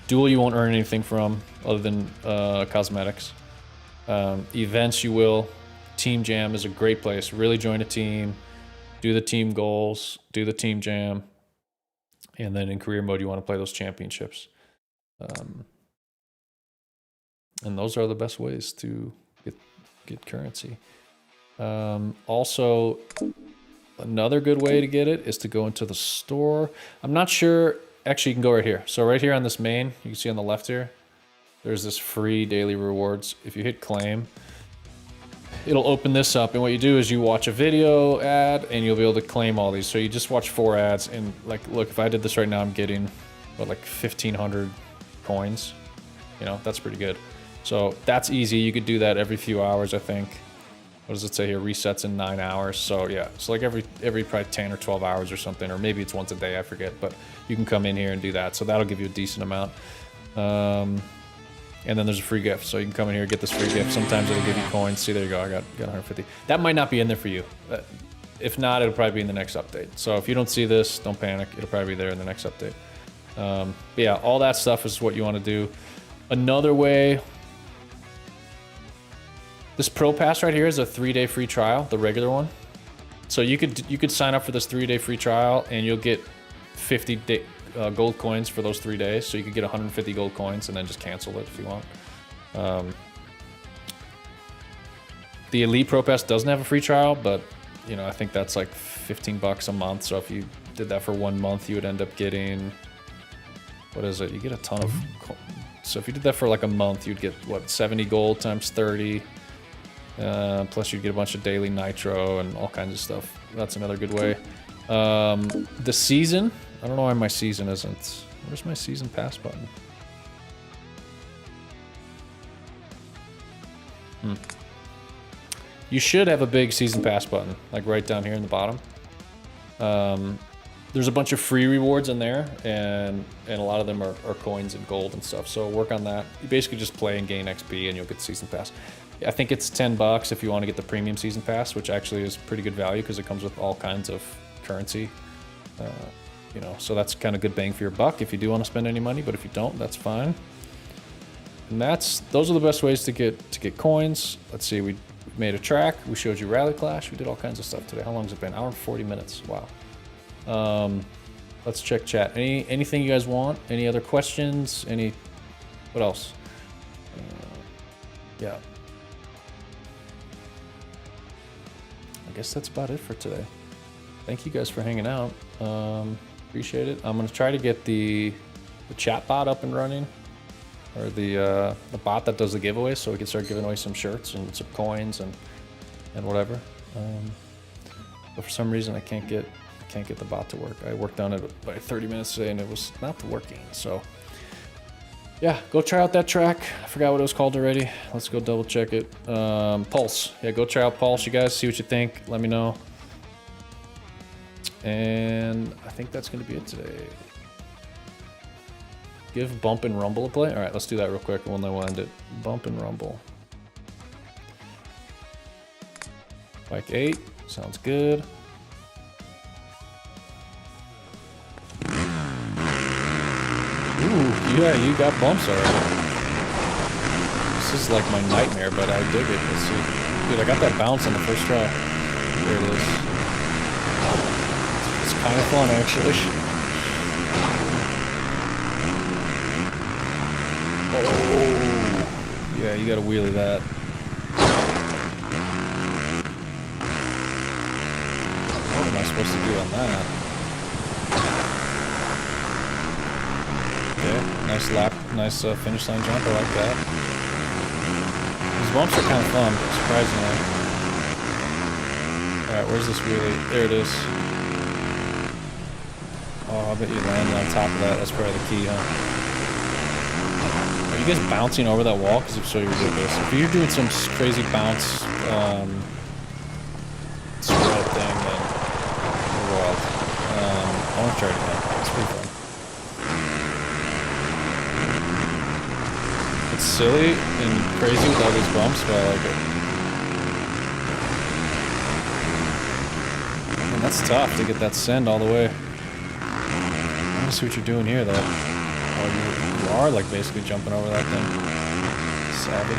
Duel you won't earn anything from other than cosmetics. Events you will. Team Jam is a great place. Really join a team, do the team goals, do the team jam, and then in career mode you want to play those championships. And those are the best ways to get currency. Also, another good way to get it is to go into the store. I'm not sure. Actually, you can go right here. So right here on this main, you can see on the left here, there's this free daily rewards. If you hit claim, it'll open this up. And what you do is you watch a video ad and you'll be able to claim all these. So you just watch 4 ads and like, look, if I did this right now, I'm getting what, like 1,500 coins. You know, that's pretty good. So that's easy. You could do that every few hours, I think. What does it say here? Resets in 9 hours. So yeah, it's like every probably 10 or 12 hours or something, or maybe it's once a day, I forget, but you can come in here and do that. So that'll give you a decent amount. And then there's a free gift. So you can come in here and get this free gift. Sometimes it'll give you coins. See, there you go. I got 150. That might not be in there for you. If not, it'll probably be in the next update. So if you don't see this, don't panic. It'll probably be there in the next update. But yeah, all that stuff is what you want to do. Another way, this Pro Pass right here is a 3-day free trial, the regular one. So you could sign up for this 3-day free trial and you'll get 50 gold coins for those 3 days. So you could get 150 gold coins and then just cancel it if you want. The Elite Pro Pass doesn't have a free trial, but you know, I think that's like 15 bucks a month. So if you did that for 1 month, you would end up getting, what is it? You get a ton of, so if you did that for like a month, you'd get what, 70 gold times 30. Plus you'd get a bunch of daily nitro and all kinds of stuff. That's another good way. The season, I don't know why my season isn't. Where's my season pass button? You should have a big season pass button, like right down here in the bottom. There's a bunch of free rewards in there, and a lot of them are coins and gold and stuff. So work on that. You basically just play and gain XP, and you'll get the season pass. I think it's 10 bucks if you want to get the premium season pass, which actually is pretty good value because it comes with all kinds of currency. You know, so that's kind of good bang for your buck if you do want to spend any money. But if you don't, that's fine. And those are the best ways to get coins. Let's see, we made a track. We showed you Rally Clash. We did all kinds of stuff today. How long has it been? Hour and 40 minutes. Wow. Let's check chat. Anything you guys want? Any other questions? What else? Yeah. I guess that's about it for today. Thank you guys for hanging out. Appreciate it. I'm gonna try to get the chat bot up and running, or the bot that does the giveaways, so we can start giving away some shirts and some coins and whatever. But for some reason I can't get the bot to work. I worked on it by 30 minutes today and it was not working. So yeah, go try out that track. I forgot what it was called already. Let's go double check it. Pulse. Yeah, go try out Pulse, you guys. See what you think. Let me know. And I think that's going to be it today. Give Bump and Rumble a play. All right, let's do that real quick and then we'll end it. Bump and Rumble. Bike 8. Sounds good. Ooh, yeah, you got bumps already. This is like my nightmare, but I dig it. Let's see. Dude, I got that bounce on the first try. There it is. It's kind of fun, actually. Oh, yeah, you gotta wheelie that. am I supposed to do on that? Okay, nice lap, nice finish line jump. I like that. These bumps are kind of fun, surprisingly. All right, where's this wheelie? There it is. Oh, I bet you landed on top of that. That's probably the key, huh? Are you guys bouncing over that wall? Because if so, you're ridiculous. If you're doing some crazy bounce spread thing, then you're wild. I want to try it again. It's pretty fun. It's silly and crazy with all these bumps, but I like it. And that's tough to get that send all the way. Let me see what you're doing here, though. Oh, you are like basically jumping over that thing. Savage.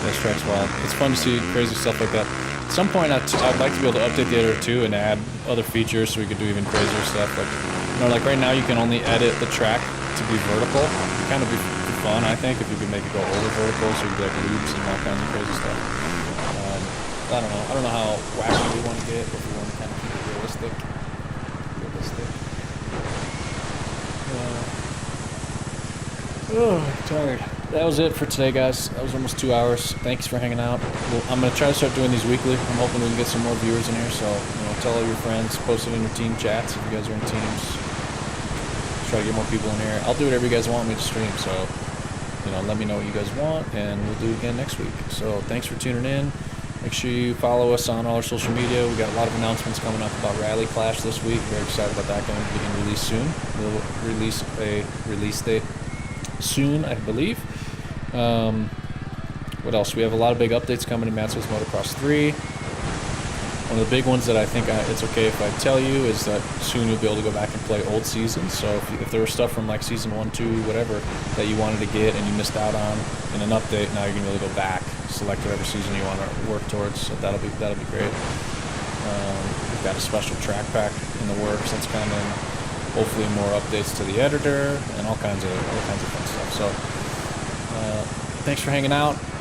This track's wild. It's fun to see crazy stuff like that. At some point, I'd like to be able to update the editor too and add other features so we could do even crazier stuff. Like, like right now you can only edit the track to be vertical. It'd kind of be fun, I think, if you could make it go over vertical, so you could like loops and all kinds of crazy stuff. I don't know. I don't know how wacky we want to get, if we want to kind of keep it realistic. Oh, I'm tired. That was it for today, guys. That was almost 2 hours. Thanks for hanging out. I'm going to try to start doing these weekly. I'm hoping we can get some more viewers in here. So, tell all your friends, post it in your team chats if you guys are in teams. Try to get more people in here. I'll do whatever you guys want me to stream. So, let me know what you guys want, and we'll do it again next week. So, thanks for tuning in. Make sure you follow us on all our social media. We got a lot of announcements coming up about Rally Clash this week. Very excited about that. Going to be getting released soon. We'll release a release date soon, I believe. What else? We have a lot of big updates coming in Mad Skills Motocross 3. One of the big ones that I think it's okay if I tell you is that soon you'll be able to go back and play old seasons. So if there was stuff from like season 1, 2, whatever that you wanted to get and you missed out on in an update, now you're gonna be able to go back, select whatever season you want to work towards. So that'll be great. We've got a special track pack in the works that's coming. Hopefully more updates to the editor and all kinds of fun stuff. So thanks for hanging out.